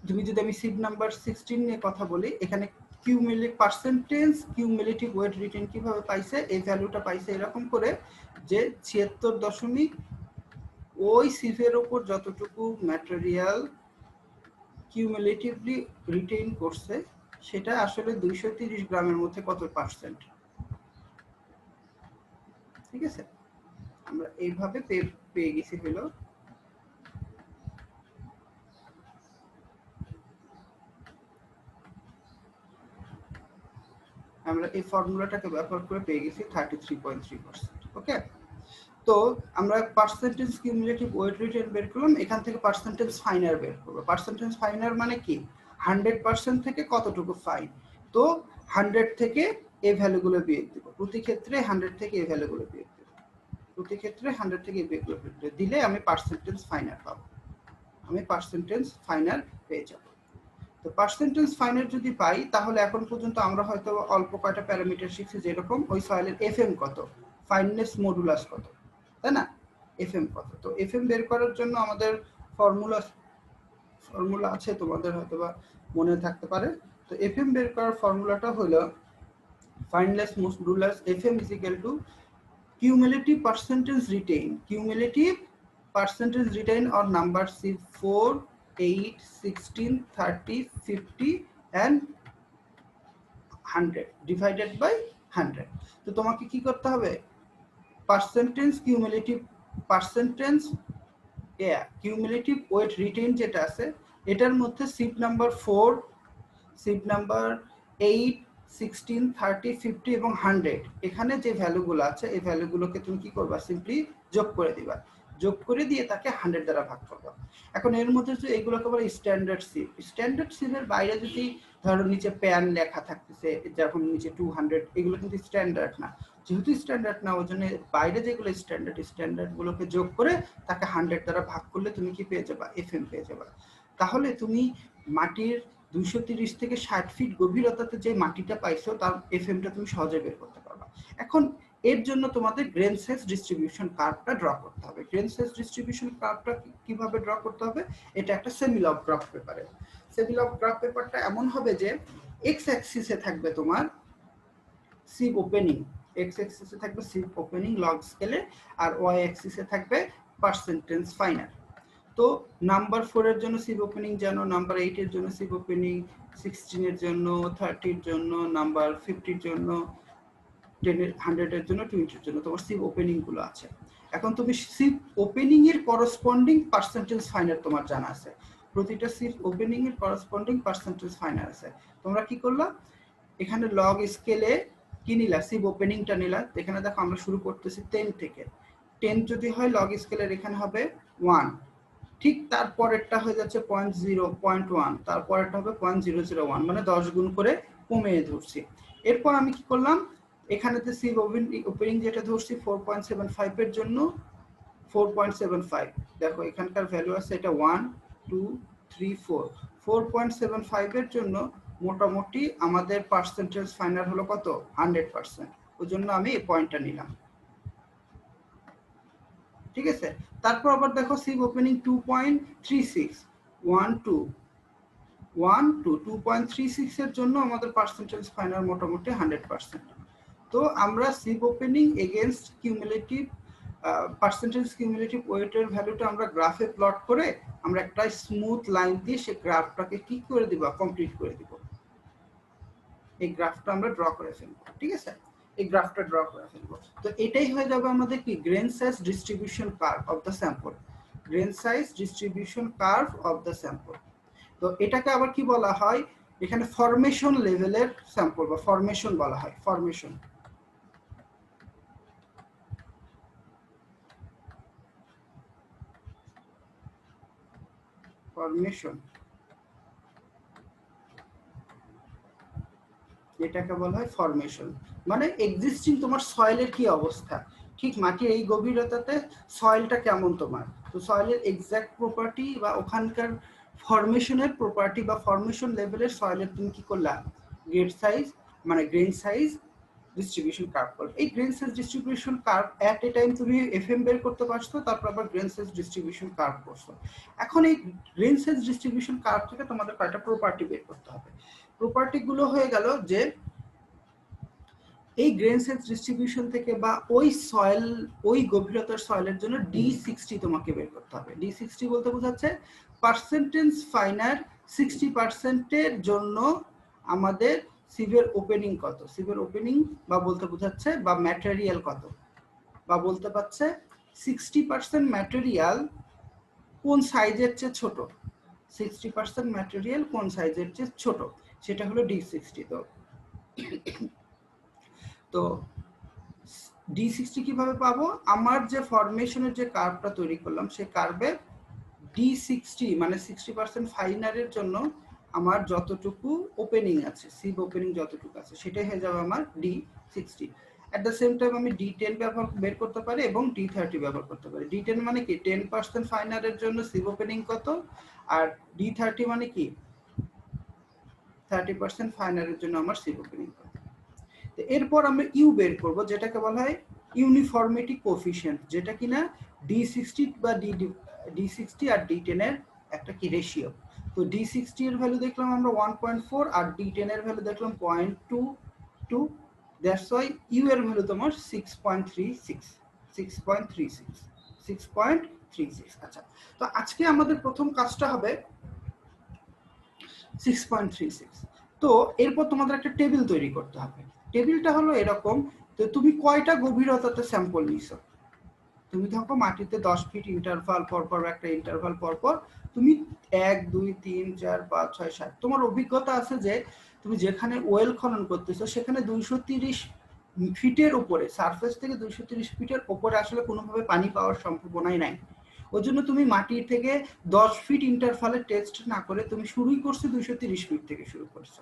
তুমি যদি আমি সিভ নাম্বার 16 নিয়ে কথা বলি, এখানে কিউমুলেটিভ ওয়েট রিটেইন কিভাবে পাইছে, এই ভ্যালুটা পাইছে এরকম করে যে 76 ওই সিভের উপর যতটুকু ম্যাটেরিয়াল কিউমুলেটিভলি রিটেইন করছে সেটা আসলে 230 গ্রামের মধ্যে কত পার্সেন্ট। ঠিক আছে, আমরা এইভাবে পেয়ে গেছি হলো আমরা এই ফর্মুলাটাকে ব্যবহার করে পেয়ে গেছি 33.3%। ওকে, তো আমরা পার্সেন্টেজ কিউমুলেটিভ ওয়েট রিটেইন বের করলাম, এখান থেকে পার্সেন্টেজ ফাইনার বের করব। পার্সেন্টেজ ফাইনার মানে কি, 100% থেকে কতটুকু ফাইন। তো 100 থেকে এই ভ্যালুগুলো বিয়োগ দেব, প্রতি ক্ষেত্রে 100 থেকে এই ভ্যালুগুলো বিয়োগ দেব, প্রতি ক্ষেত্রে 100 থেকে এই ভ্যালুগুলো দিলে আমি পার্সেন্টেজ ফাইনার পাবো, আমি পার্সেন্টেজ ফাইনার পেয়ে যাব। তো পার্সেন্টেজ ফাইনার যদি পাই, তাহলে এখন পর্যন্ত আমরা হয়তো অল্প কয়টা প্যারামিটার শিখছি, যেরকম ওই সয়েলের এফএম কত, ফাইননেস মডুলাস কত, তাই না, এফএম কত। তো এফএম বের করার জন্য আমাদের ফর্মুলা আছে, তোমাদের হয়তো বা মনে থাকতে পারে। তো এফএম বের করার ফর্মুলাটা হলো fineness modulus FM is equal to cumulative percentage retain or number sieve 4, 8, 16, 30, 50 and 100 divided by 100। তো তোমাকে কি করতে হবে, কিউমুলেটিভ ওয়েট রিটেইন যেটা আছে এটার মধ্যে সিপ নাম্বার 4, সিপ নাম্বার 8, 16, 30, 50 এবং 100 এখানে যে ভ্যালুগুলো আছে এই ভ্যালুগুলোকে তুমি কি করবা, সিম্পলি যোগ করে দিবা, যোগ করে দিয়ে তাকে 100 দ্বারা ভাগ করবা। এখন এর মধ্যে যে এগুলোকে বলে স্ট্যান্ডার্ড সিপের বাইরে যদি ধরো নিচে প্যান লেখা থাকতেছে, যখন নিচে 200, এগুলো কিন্তু স্ট্যান্ডার্ড না। যেহেতু স্ট্যান্ডার্ড না, ওই জন্য বাইরে যেগুলো স্ট্যান্ডার্ড গুলোকে যোগ করে তাকে 100 দ্বারা ভাগ করলে তুমি কি পেয়ে যাবা, এফএম পেয়ে যাবা। তাহলে তুমি মাটির 230 থেকে 60 ফিট গভীরতাতে যে মাটিটা পাইছো তার এফএমটা তুমি সহজে বের করতে পারবা। এখন এর জন্য তোমাদের গ্রেন সাইজ ডিস্ট্রিবিউশন কার্ভটা ড্র করতে হবে। গ্রেন সাইজ ডিস্ট্রিবিউশন কার্ভটা কিভাবে ড্র করতে হবে, এটা একটা সেমিলগ গ্রাফ পেপারে। সেমিলগ গ্রাফ পেপারটা এমন হবে যে এক্স অ্যাক্সিসে থাকবে তোমার সিপ ওপেনিং, এক্স অ্যাক্সিসে থাকবে সিপ ওপেনিং লগ স্কেলে, আর ওয়াই অ্যাক্সিসে থাকবে পার্সেন্টেজ ফাইনাল। তো নাম্বার 4 এর জন্য সিপ ওপেনিং জানো, নাম্বার 8 এর জন্য সিপ ওপেনিং, 16 এর জন্য, 30 এর জন্য, নাম্বার 50 এর জন্য, 10 এর 100 এর জন্য, 20 এর জন্য তোমার সিপ ওপেনিং গুলো আছে। এখন তুমি সিপ ওপেনিং এর করসপন্ডিং পার্সেন্টেজ ফাইনাল তোমার জানা আছে, প্রতিটা সিপ ওপেনিং এর করসপন্ডিং পার্সেন্টেজ ফাইনাল আছে। তোমরা কি করলা, এখানে লগ স্কেলে কি নিলা, সিপ ওপেনিংটা নিলা। এখানে দেখো আমরা শুরু করতেছি 10 থেকে, 10 যদি হয় লগ স্কেলের এখানে হবে 1, ঠিক তারপরেরটা হয়ে যাচ্ছে 0.1, তারপরেরটা হবে 0.001, মানে 10 গুণ করে কমিয়ে ধরছি। এরপর আমি কি করলাম, এখানে যে সিপ ওপেনিং যেটা ধরছি 4.75 এর জন্য 4.75, দেখো এখানকার ভ্যালু আছে এটা 1, 2, 3, 4, 4.75 এর জন্য মোটামুটি আমাদের পার্সেন্টেজ ফাইনাল হলো কত, 100%। ওই জন্য আমি এই পয়েন্টটা নিলাম, ঠিক আছে। তারপর আবার দেখো সিপ ওপেনিং 2.36, 2.36 এর জন্য আমাদের পার্সেন্টেজ ফাইনাল মোটামুটি 100%। তো আমরা sheep opening against cumulative percentage cumulative ওয়েটের ভ্যালুটা আমরা গ্রাফে প্লট করে আমরা একটা স্মুথ লাইন দিয়ে সেই গ্রাফটাকে কি করে দিব, কমপ্লিট করে দিব। এই গ্রাফটা আমরা ড্র করে ফেলবো, ঠিক আছে, এই গ্রাফটা ড্র করে ফেলবো। তো এটাই হয়ে যাবে আমাদের কি, grain size distribution curve of the sample, grain size distribution curve of the sample. তো এটাকে আবার কি বলা হয়, এখানে ফরমেশন লেভেলের স্যাম্পল বা ফরমেশন বলা হয়, ফরমেশন। ফরমেশন এটাকে বলা হয় ফরমেশন, মানে এক্সিস্টিং তোমার সয়েলের কি অবস্থা, ঠিক মাটির এই গভীরতাতে সয়েলটা কেমন তোমার, তো সয়েলের এক্সাক্ট প্রপার্টি বা ওখানকার ফরমেশনের প্রপার্টি বা ফরমেশন লেভেলের সয়েলের তুমি কি করলা, গ্রেড সাইজ মানে গ্রেন সাইজ ডিস্ট্রিবিউশন কার্ভ করো। এই গ্রেন সাইজ ডিস্ট্রিবিউশন কার্ভ এট এ টাইম তুমি এফএম বের করতে পারছো, তারপর আবার গ্রেন সাইজ ডিস্ট্রিবিউশন কার্ভ করছো। এখন এই গ্রেন সাইজ ডিস্ট্রিবিউশন কার্ভ থেকে তোমাদের কয়টা প্রপার্টি বের করতে হবে। প্রপার্টি গুলো হয়ে গেল যে এই গ্রেন সাইজ ডিস্ট্রিবিউশন থেকে বা ওই সয়েল, ওই গভীরতার সয়েলের জন্য D60 তোমাকে বের করতে হবে। D60 বলতে বোঝাচ্ছে পার্সেন্টেজ ফাইনাল 60% এর জন্য আমাদের সিভের ওপেনিং কত, সিভের ওপেনিং বা বলতে বোঝাচ্ছে বা ম্যাটেরিয়াল কত, বা বলতে পারছে 60% ম্যাটেরিয়াল কোন সাইজের চেয়ে ছোট, 60% ম্যাটেরিয়াল কোন সাইজের চেয়ে ছোট, সেটা হলো D60। তো D60 কিভাবে পাবো, আমার যে ফরমেশনের যে কার্ভটা তৈরি করলাম সেই কার্ভে D60 মানে 60% ফাইনালের জন্য আমার যতটুকু ওপেনিং আছে, সিভ ওপেনিং যতটুকু আছে সেটাই হয়ে যাবে আমার D60। At the same time আমি D10 ব্যবহার বের করতে পারি এবং D30 ব্যবহার করতে পারি। D10 মানে কি 10% ফাইনালের জন্য সিভ ওপেনিং কত, আর D30 মানে কি 30% ফাইনালের জন্য আমার সিভ ওপেনিং কত। এরপর আমরা ইউ বের করব, যেটাকে বলা হয় ইউনিফর্মিটি কোএফিশিয়েন্ট, যেটা কিনা D60 বা D60 আর D10 এর একটা কি রেশিও। তো D60 এর ভ্যালু দেখলাম আমরা 1.4 আর D10 এর ভ্যালু দেখলাম 0.22, দ্যাটস ওয়াই ইউ এর ভ্যালু তোমার 6.36। আচ্ছা, তো আজকে আমাদের প্রথম কাজটা হবে 6.36। তো এরপর তোমাদের একটা টেবিল তৈরি করতে হবে। টেবিলটা হলো এরকম, তো তুমি কয়টা গভীরতাতে স্যাম্পল নিছো। তুমি দেখো মাটিতে 10 ফিট ইন্টারভাল পরপর, একটা ইন্টারভাল পরপর তুমি 1 2 3 4 5 6 7, তোমার অভিজ্ঞতা আছে যে তুমি যেখানে ওয়েল খনন করতেছো সেখানে 230 ফিটের উপরে, সারফেস থেকে 230 ফিটের উপরে আসলে কোনোভাবে পানি পাওয়ার সম্ভাবনাই নাই। ওই জন্য তুমি মাটি থেকে 10 ফিট ইন্টারভালে টেস্ট না করে তুমি শুরুই করছো 230 ফিট থেকে শুরু করছো।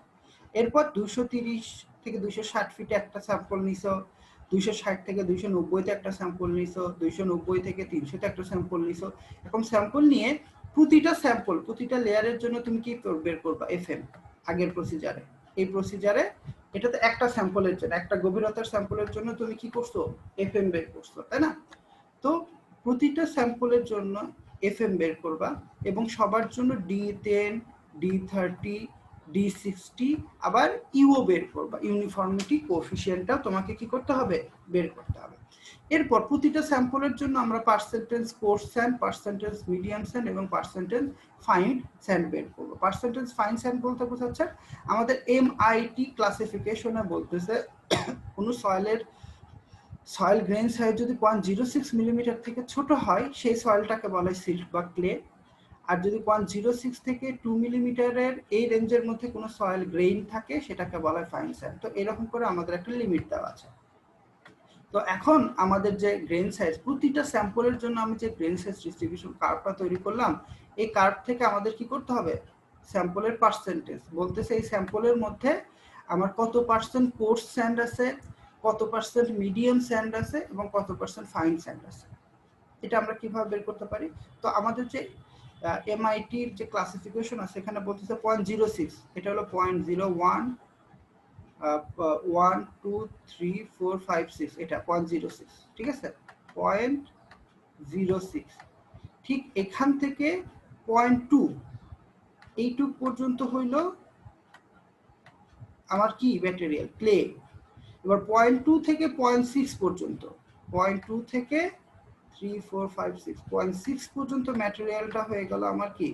এরপর 230 থেকে 260 ফিটে একটা স্যাম্পল নিছো, 260 থেকে 290 তে একটা স্যাম্পল নিছো, 290 থেকে 300 তে একটা স্যাম্পল নিছো। এরকম স্যাম্পল নিয়ে প্রতিটা লেয়ারের জন্য তুমি কি বের করবা, এফএম। আগের প্রসিজারে, এই প্রসিজারে এটাতে একটা স্যাম্পলের জন্য, একটা গভীরতার স্যাম্পলের জন্য তুমি কি করছো, এফএম বের করছো, তাই না? তো প্রতিটা স্যাম্পলের জন্য এফএম বের করবা এবং সবার জন্য D10, D30, D60 আবার ইউও বের করবা। ইউনিফর্মিটি কোএফিসিয়েন্টটা তোমাকে কি করতে হবে, বের করতে হবে। এরপর প্রতিটা স্যাম্পলের জন্য আমরা percentage coarse sand, percentage medium sand এবং পার্সেন্টেজ ফাইন স্যান্ড বের করবো। পার্সেন্টেজ ফাইন স্যান্ড বলতে বোঝাচ্ছে আমাদের MIT ক্লাসিফিকেশনে বলতেছে কোনো সয়েল গ্রেন সাইজ যদি 0.06 মিলিমিটার থেকে ছোট হয় সেই সয়েলটাকে বলা হয় সিল্ট বা ক্লে। আর যদি 0.06 থেকে 2 মিলিমিটারের এই রেঞ্জের মধ্যে কোনো সয়েল গ্রেইন থাকে সেটাকে বলা হয় ফাইন স্যান্ড। তো এরকম করে আমাদের একটা লিমিট দেওয়া আছে। তো এখন আমাদের যে গ্রেন সাইজ, প্রতিটা স্যাম্পলের জন্য আমি যে গ্রেন সাইজ ডিস্ট্রিবিউশন কার্ভটা তৈরি করলাম, এই কার্ভ থেকে আমাদের কি করতে হবে, স্যাম্পলের পার্সেন্টেজ বলতেছে এই স্যাম্পলের মধ্যে আমার কত পার্সেন্ট কোর্স স্যান্ড আছে, কত পার্সেন্ট মিডিয়াম স্যান্ড আছে এবং কত পার্সেন্ট ফাইন স্যান্ড আছে। এটা আমরা কিভাবে বের করতে পারি? তো আমাদের যে MITর যে ক্লাসিফিকেশন আছে এখানে বলতেছে 0.06, এটা হলো 0.01 1 2 3 4 5 6, এটা 0.06, ঠিক আছে, 0.06। ঠিক এখান থেকে 0.2 এইটুক পর্যন্ত হইল আমার কি ম্যাটেরিয়াল, ক্লে। এবার 0.2 থেকে 0.6 পর্যন্ত, 0.2 থেকে 3 4 5 6, 0.6 পর্যন্ত ম্যাটেরিয়ালটা হয়ে গেল আমার কি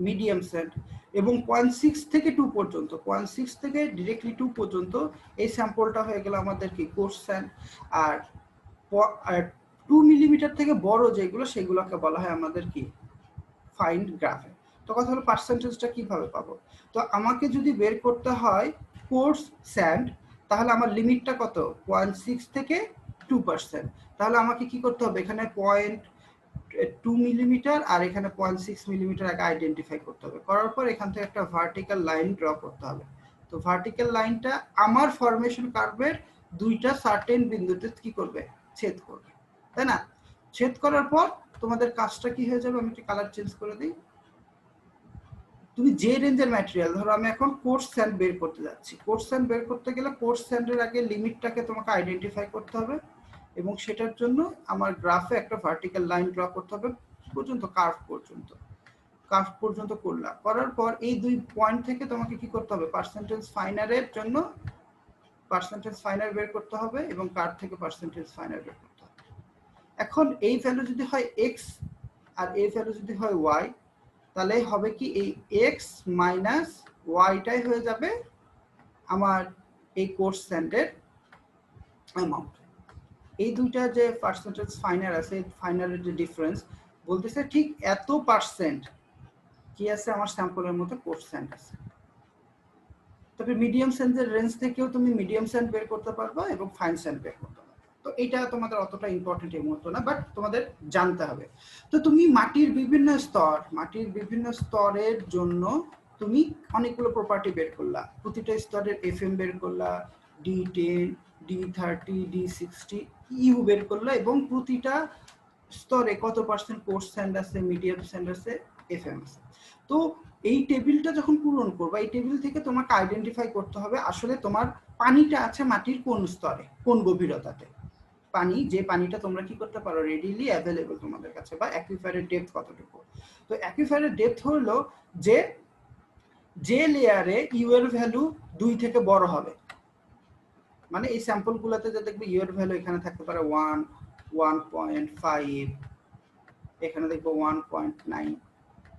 মিডিয়াম স্যান্ড। এবং 0.6 থেকে 2 পর্যন্ত, 0.6 থেকে ডিরেক্টলি 2 পর্যন্ত এই স্যাম্পলটা হয়ে গেল আমাদের কি কোর্স স্যান্ড। আর 2 মিলিমিটার থেকে বড় যেগুলো সেগুলোকে বলা হয় আমাদের কি ফাইন গ্রাফে। তো কথা হলো পার্সেন্টেজটা কিভাবে পাবো? তো আমাকে যদি বের করতে হয় কোর্স স্যান্ড, তাহলে আমার লিমিটটা কত, 0.6 থেকে 2%। তাহলে আমাকে কি করতে হবে, এখানে 0.2 মিলিমিটার আর এখানে 0.6 মিলিমিটার আগে আইডেন্টিফাই করতে হবে। করার পর এখান থেকে একটা ভার্টিক্যাল লাইন ড্র করতে হবে। তো ভার্টিক্যাল লাইনটা আমার ফরমেশন কার্ভের দুইটা সার্টেন বিন্দুতে কি করবে, ছেদ করবে, তাই না? ছেদ করার পর তোমাদের কাজটা কি হয়ে যাবে, আমি একটু কালার চেঞ্জ করে দিই। তুমি যে রেঞ্জের ম্যাটেরিয়াল, ধরো আমি এখন কোর্স স্যান্ড বের করতে যাচ্ছি, কোর্স স্যান্ড বের করতে গেলে কোর্স স্যান্ডের আগে লিমিটটাকে তোমাকে আইডেন্টিফাই করতে হবে এবং সেটার জন্য আমার গ্রাফে একটা ভার্টিক্যাল লাইন ড্র করতে হবে পর্যন্ত, কার্ভ পর্যন্ত করলাম। করার পর এই দুই পয়েন্ট থেকে তোমাকে কি করতে হবে, পার্সেন্টেজ ফাইনারের জন্য পার্সেন্টেজ ফাইনার বের করতে হবে এবং কার্ভ থেকে পার্সেন্টেজ ফাইনার বের করতে হবে। এখন এই ভ্যালু যদি হয় এক্স আর এই ভ্যালু যদি হয় ওয়াই, তাহলে হবে কি এই এক্স মাইনাস ওয়াইটাই হয়ে যাবে আমার এই কোর্স স্যান্ডের অ্যামাউন্ট। এই দুইটা যে পার্সেন্টেজ ফাইনার আছে, ফাইনারের যে ডিফারেন্স বলতেছে ঠিক এত পার্সেন্ট কি আছে আমার স্যাম্পলের মধ্যে কোর্স স্যান্ড আছে। তবে মিডিয়াম স্যান্ডের রেঞ্জ থেকেও তুমি মিডিয়াম স্যান্ড বের করতে পারবা এবং ফাইন স্যান্ড বের করতে পারবা। তো এটা তোমাদের অতটা ইম্পর্টেন্ট এই মুহূর্তে না, বাট তোমাদের জানতে হবে। তো তুমি মাটির বিভিন্ন স্তরের জন্য তুমি অনেকগুলো প্রপার্টি বের করলা, প্রতিটা স্তরের এফএম বের করলা, D10, D30, D60, ইউ বের করলা এবং প্রতিটা স্তরে কত পার্সেন্ট কোর্স স্যান্ড আছে, মিডিয়াম স্যান্ড আছে, এফএম আছে। তো এই টেবিলটা যখন পূরণ করবা, এই টেবিল থেকে তোমাকে আইডেন্টিফাই করতে হবে আসলে তোমার পানিটা আছে মাটির কোন স্তরে, কোন গভীরতাতে। যে পানিটা তোমরা কি করতে পারো, রেডিলি অ্যাভেলেবল তোমাদের কাছে, বা অ্যাকুইফারের ডেপথ কতটুকু। তো অ্যাকুইফারের ডেপথ হলো যে লেয়ারে ইউ এর ভ্যালু 2 থেকে বড় হবে, মানে এই স্যাম্পলগুলোতে যে দেখবে ইউ এর ভ্যালু এখানে থাকতে পারে 1, 1.5, এখানে দেখবো 1.9।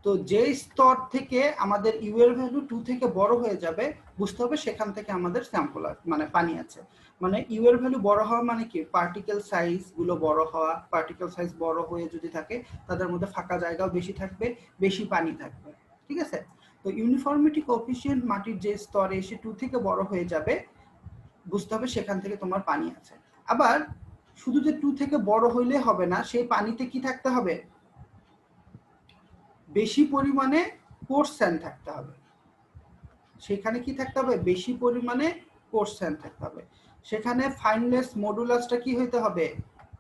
তো যে স্তর থেকে আমাদের ইউ এর ভ্যালু 2 থেকে বড় হয়ে যাবে, বুঝতে হবে সেখান থেকে আমাদের স্যাম্পল মানে পানি আছে। মানে ইউ এর ভ্যালু বড় হওয়া মানে কি, পার্টিকেল সাইজ গুলো বড় হওয়া। পার্টিকেল সাইজ বড় হয়ে যদি থাকে তাদের মধ্যে ফাঁকা জায়গাও বেশি থাকবে, বেশি পানি থাকবে, ঠিক আছে। তো ইউনিফর্মিটি কোএফিসিয়েন্ট মাটির যে স্তরে এসে 2 থেকে বড় হয়ে যাবে, বুঝতে হবে সেখান থেকে তোমার পানি আছে। আবার শুধু যে 2 থেকে বড় হইলে হবে না, সেই পানিতে কি থাকতে হবে, বেশি পরিমাণে কোর্স স্যান্ড থাকতে হবে। সেখানে কি থাকতে হবে, বেশি পরিমাণে কোর্স স্যান্ড থাকতে হবে। সেখানে ফাইননেস মডুলাসটা কি হইতে হবে,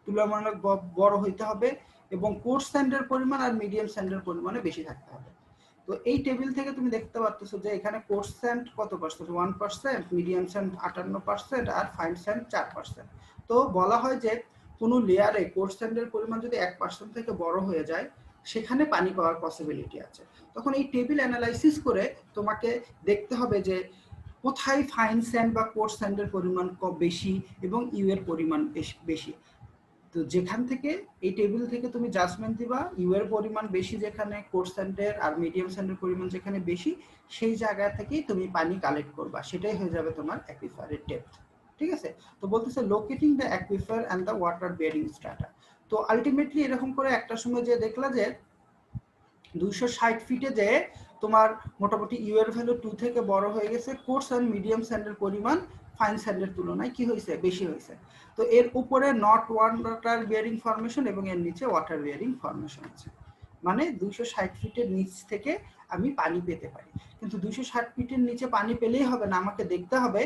তুলনামূলক বড় হইতে হবে, এবং কোর্স স্যান্ডের পরিমাণ আর মিডিয়াম স্যান্ডের পরিমাণে বেশি থাকতে হবে। তো এই টেবিল থেকে তুমি দেখতে পাচ্ছ যে এখানে কোর্স স্যান্ড কত পার্সেন্ট, 1%, মিডিয়াম স্যান্ড 58%, আর ফাইন স্যান্ড 4%। তো বলা হয় যে কোনো লেয়ারে কোর্স স্যান্ডের পরিমাণ যদি 1% থেকে বড় হয়ে যায়, সেখানে পানি পাওয়ার পসিবিলিটি আছে। তখন এই টেবিল অ্যানালাইসিস করে তোমাকে দেখতে হবে যে কোথায় ফাইন স্যান্ড বা কোর্স স্যান্ডের পরিমাণ বেশি এবং ইউ এর পরিমাণ বেশি। তো যেখান থেকে এই টেবিল থেকে তুমি জাজমেন্ট দিবা, ইউ এর পরিমাণ বেশি যেখানে, কোর্স স্যান্ডের আর মিডিয়াম স্যান্ডের পরিমাণ যেখানে বেশি, সেই জায়গা থেকেই তুমি পানি কালেক্ট করবা, সেটাই হয়ে যাবে তোমার অ্যাকুইফারের ডেপথ, ঠিক আছে। তো বলতেছে locating the aquifer and the water bearing strata. তো আলটিমেটলি এরকম করে একটা সময় যে দেখলা যে 260 ফিটে যে তোমার মোটামুটি ইউ এর ভ্যালু 2 থেকে বড় হয়ে গেছে, কোর্স অ্যান্ড মিডিয়াম স্যান্ডের পরিমাণ ফাইন স্যান্ডের তুলনায় কি হয়েছে, বেশি হয়েছে। তো এর উপরে নট ওয়াটার বিয়ারিং ফর্মেশন এবং এর নিচে ওয়াটার বিয়ারিং ফর্মেশন আছে। মানে 260 ফিটের নিচ থেকে আমি পানি পেতে পারি। কিন্তু 260 ফিটের নিচে পানি পেলেই হবে না, আমাকে দেখতে হবে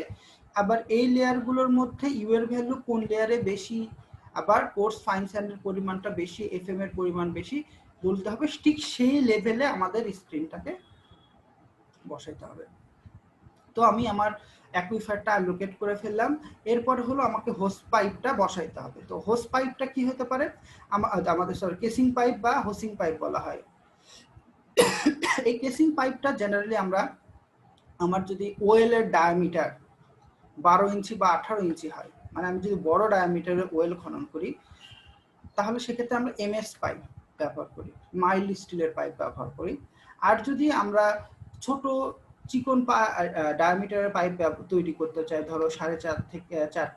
আবার এই লেয়ারগুলোর মধ্যে ইউ এর ভ্যালু কোন লেয়ারে বেশি, আবার কোর্স ফাইন স্যান্ডের পরিমাণটা বেশি, এফএম এর পরিমাণ বেশি, বলতে হবে। ঠিক সেই লেভেলে আমাদের স্ক্রিনটাকে বসাইতে হবে। তো আমি আমার অ্যাকুইফারটা লোকেট করে ফেললাম। এরপর হলো আমাকে হোস পাইপটা বসাইতে হবে। তো হোস পাইপটা কি হতে পারে, আমাদের সরি কেসিং পাইপ বা হোসিং পাইপ বলা হয়। এই কেসিং পাইপটা জেনারেলি আমরা, আমার যদি ওয়েলের ডায়ামিটার 12 ইঞ্চি বা 18 ইঞ্চি হয়, মানে আমি যদি বড় ডায়ামিটারের ওয়েল খনন করি, তাহলে সেক্ষেত্রে আমরা এমএস পাইপ ব্যবহার করি, মাইল্ড স্টিলের পাইপ ব্যবহার করি। আর যদি আমরা ছোট চিকন ডায়ামিটারের পাইপ তৈরি করতে চাই, ধরো 4.5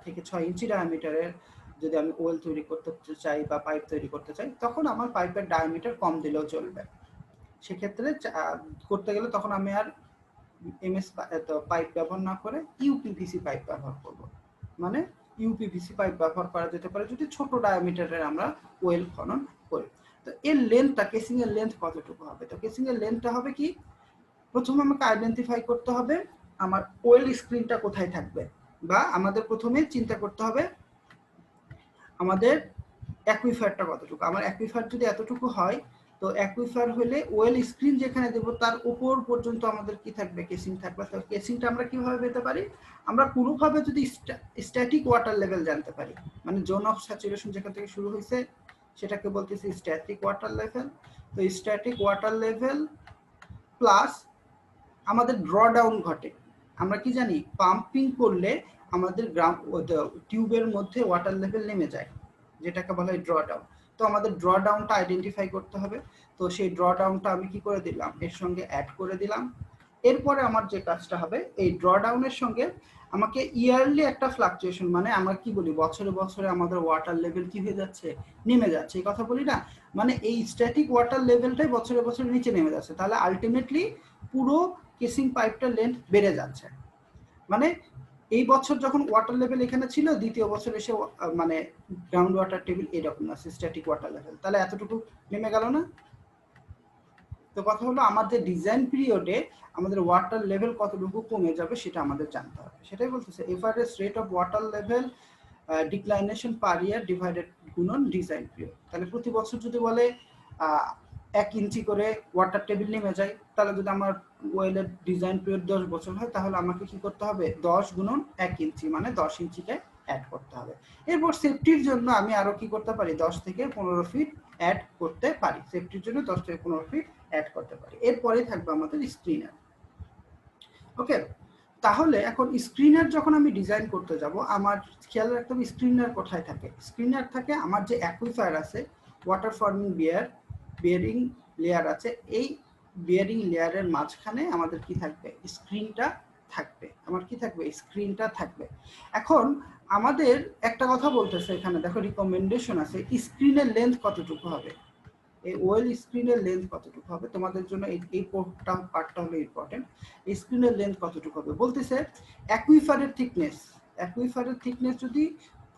থেকে 6 ইঞ্চি ডায়ামিটারের যদি আমি ওয়েল তৈরি করতে চাই বা পাইপ তৈরি করতে চাই, তখন আমার পাইপের ডায়ামিটার কম দিলেও চলবে। সেক্ষেত্রে করতে গেলে তখন আমি আর এমএস পাইপ ব্যবহার না করে ইউপিভিসি পাইপ ব্যবহার করব। মানে ইউপিভিসি পাইপ ব্যবহার করা যেতে পারে যদি ছোট ডায়ামিটারের আমরা ওয়েল খনন করি। তো এর লেন্থটা, কেসিং এর লেন্থ কতটুকু হবে, তো কেসিং এর লেন্থটা হবে কি, প্রথমে আমাকে আইডেন্টিফাই করতে হবে আমার ওয়েল স্ক্রিনটা কোথায় থাকবে, বা আমাদের প্রথমে চিন্তা করতে হবে আমাদের অ্যাকুইফারটা কতটুকু। আমার অ্যাকুইফার যদি এতটুকু হয়, তো অ্যাকুইফার হলে ওয়েল স্ক্রিন যেখানে দেবো তার উপর পর্যন্ত আমাদের কি থাকবে, কেসিং থাকবে। তো কেসিংটা আমরা কিভাবে পেতে পারি, আমরা কোনোভাবে যদি স্ট্যাটিক ওয়াটার লেভেল জানতে পারি, মানে জোন অফ স্যাচুরেশন যেখান থেকে শুরু হয়েছে সেটাকে বলতেছি স্ট্যাটিক ওয়াটার লেভেল। তো স্ট্যাটিক ওয়াটার লেভেল প্লাস আমাদের ড্র ডাউন ঘটে। আমরা কি জানি, পাম্পিং করলে আমাদের টিউবের মধ্যে ওয়াটার লেভেল নেমে যায়, যেটাকে বলা হয় ড্র ডাউন। তো আমাদের ড্র ডাউনটা আইডেন্টিফাই করতে হবে। তো সেই ড্র ডাউনটা আমি কি করে দিলাম, এর সঙ্গে অ্যাড করে দিলাম। এরপরে আমার যে কাজটা হবে, এই ড্র ডাউনের সঙ্গে আমাকে ইয়ারলি একটা ফ্লাকচুয়েশন, মানে আমরা কি বলি বছরে বছরে আমাদের ওয়াটার লেভেল কি হয়ে যাচ্ছে, নেমে যাচ্ছে, এই কথা বলি না। মানে এই স্ট্যাটিক ওয়াটার লেভেলটাই বছরে বছরে নিচে নেমে যাচ্ছে, তাহলে আলটিমেটলি পুরো কেসিং পাইপটার লেন্থ বেড়ে যাচ্ছে। মানে এই বছর যখন ওয়াটার লেভেল এখানে ছিল, দ্বিতীয় বছর এসে মানে গ্রাউন্ড ওয়াটার টেবিল এরকম আছে, স্ট্যাটিক ওয়াটার লেভেল, তাহলে এতটুকু নেমে গেল না। তো কথা হলো আমাদের ডিজাইন পিরিয়ডে আমাদের ওয়াটার লেভেল কতটুকু কমে যাবে সেটা আমাদের জানতে হবে। সেটাই বলতেছে average rate of water level declination per year divided গুণন ডিজাইন পিরিয়ড। তাহলে প্রতি বছর যদি বলে 1 ইঞ্চি করে ওয়াটার টেবিল নেমে যায়, তাহলে যদি আমার ওয়েলের ডিজাইন পিরিয়ড 10 বছর হয়, তাহলে আমাকে কি করতে হবে, 10 গুণন 1 ইঞ্চি মানে 10 ইঞ্চিকে অ্যাড করতে হবে। এরপর সেফটির জন্য আমি আরো কি করতে পারি, 10 থেকে 15 ফিট অ্যাড করতে পারি, সেফটির জন্য 10 থেকে 15 ফিট অ্যাড করতে পারি। এরপরে থাকবে আমাদের স্ক্রিনার। ওকে, তাহলে এখন স্ক্রিনার যখন আমি ডিজাইন করতে যাব, আমার খেয়াল রাখতে হবে স্ক্রিনার কোথায় থাকে। স্ক্রিনার থাকে আমার যে অ্যাকুইফায়ার আছে, ওয়াটার ফর্মিং বিয়ারিং লেয়ার আছে, এই বিয়ারিং লেয়ারের মাঝখানে আমাদের কি থাকবে, স্ক্রিনটা থাকবে। আমার কি থাকবে, স্ক্রিনটা থাকবে। এখন আমাদের একটা কথা বলতেছে এখানে, দেখো রিকমেন্ডেশন আছে, স্ক্রিনের লেন্থ কতটুকু হবে, এই ওয়েল স্ক্রিনের লেন্থ কতটুকু হবে তোমাদের জন্য, এই পার্টটা হলো ইম্পর্টেন্ট। স্ক্রিনের লেন্থ কতটুকু হবে বলতেছে, অ্যাকুইফারের থিকনেস যদি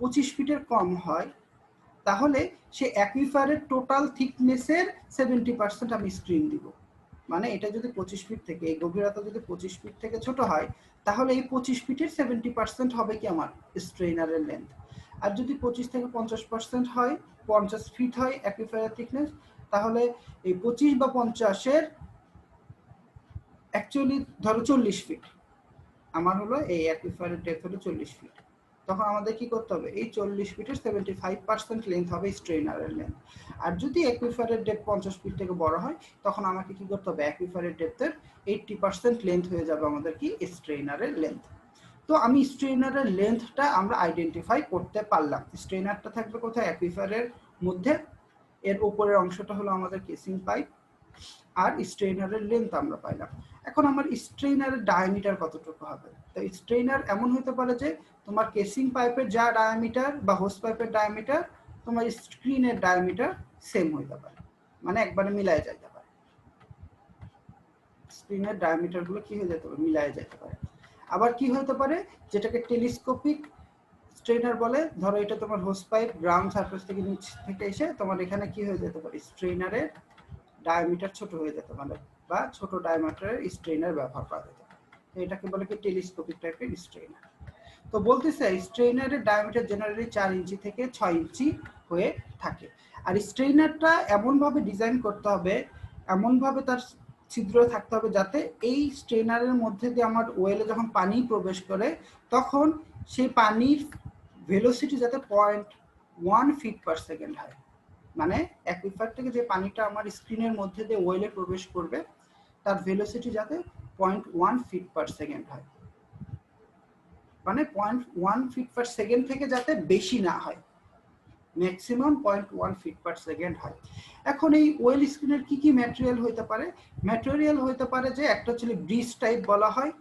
25 ফিটের কম হয়, তাহলে সে অ্যাকুইফারের টোটাল থিকনেসের 70% আমি স্ক্রিন দিব। মানে এটা যদি 25 ফিট থেকে, এই গভীরতা যদি 25 ফিট থেকে ছোট হয়, তাহলে এই 25 ফিটের 70% হবে কি আমার স্ট্রেইনারের লেন্থ। আর যদি 25 থেকে 50% হয়, 50 ফিট হয় অ্যাকুইফারের থিকনেস, তাহলে এই 25 বা 50-এর অ্যাকচুয়ালি ধরো 40 ফিট আমার হলো, এই অ্যাকুইফারের ডেপথ হলো 40 ফিট। তখন আমাদের কি করতে হবে, এই 40 ফিটের 75% লেন্থ হবে স্ট্রেইনারের লেন্থ। আর যদি অ্যাকুইফারের ডেপথ 50 ফিট থেকে বড় হয়, তখন আমাকে কি করতে হবে, অ্যাকুইফারের ডেপথের 80% লেন্থ হয়ে যাবে আমাদের কি স্ট্রেইনারের লেন্থ। তো আমি স্ট্রেইনারের লেন্থটা আমরা আইডেন্টিফাই করতে পারলাম। স্ট্রেইনারটা থাকবে কোথায়, অ্যাকুইফারের মধ্যে, এর উপরের অংশটা হলো আমাদের কেসিং পাইপ, আর স্ট্রেইনারের লেন্থ আমরা পাইলাম। এখন আমার স্ট্রেইনারের ডায়ামিটার কতটুকু হবে, তো স্ট্রেইনার এমন হতে পারে যে তোমার কেসিং পাইপের যা ডায়ামিটার বা হোস পাইপের ডায়ামিটার, তোমার স্ক্রিনের ডায়ামিটার সেম হইতে পারে, মানে একবারে মিলাই যাইতে পারে, স্ক্রিনের ডায়ামিটার গুলো কি হয়ে যেতে পারে, মিলাই যেতে পারে। আবার কি হতে পারে, যেটাকে টেলিস্কোপিক স্ট্রেইনার বলে, ধরো এটা তোমার হোস পাইপ গ্রাউন্ড সারফেস থেকে নিচ থেকে এসে তোমার এখানে কি হয়ে যেতে পারে, স্ট্রেইনারের ডায়ামিটার ছোট হয়ে যেতে পারে, বা ছোট ডায়ামিটারের স্ট্রেইনার ব্যবহার করা যেতে পারে। তো এটাকে বলে কি টেলিস্কোপিক টাইপের স্ট্রেইনার। তো বলতেছে স্ট্রেইনারের ডায়ামিটার জেনারেলি 4 ইঞ্চি থেকে 6 ইঞ্চি হয়ে থাকে। আর স্ট্রেইনারটা এমনভাবে ডিজাইন করতে হবে, এমনভাবে তার ছিদ্র থাকতে হবে, যাতে এই স্ট্রেইনারের মধ্যে দিয়ে আমার ওয়েলে যখন পানি প্রবেশ করে, তখন সেই পানির ভেলোসিটি যাতে 0.1 ফিট পার সেকেন্ড হয়। মানে অ্যাকুইফার থেকে যে পানিটা আমার স্ক্রিনের মধ্যে দিয়ে ওয়েলে প্রবেশ করবে, তার ভেলোসিটি যাতে 0.1 ফিট পার সেকেন্ড হয়, মানে 0.1 ফিট পার সেকেন্ড থেকে যাতে বেশি না হয়, ম্যাক্সিমাম 0.1 ফিট পার সেকেন্ড হয়। এখন এই ওয়েল স্ক্রিনের কি কি ম্যাটেরিয়াল হইতে পারে, ম্যাটেরিয়াল হইতে পারে যে একটা হচ্ছে ব্রিজ টাইপ বলা হয়,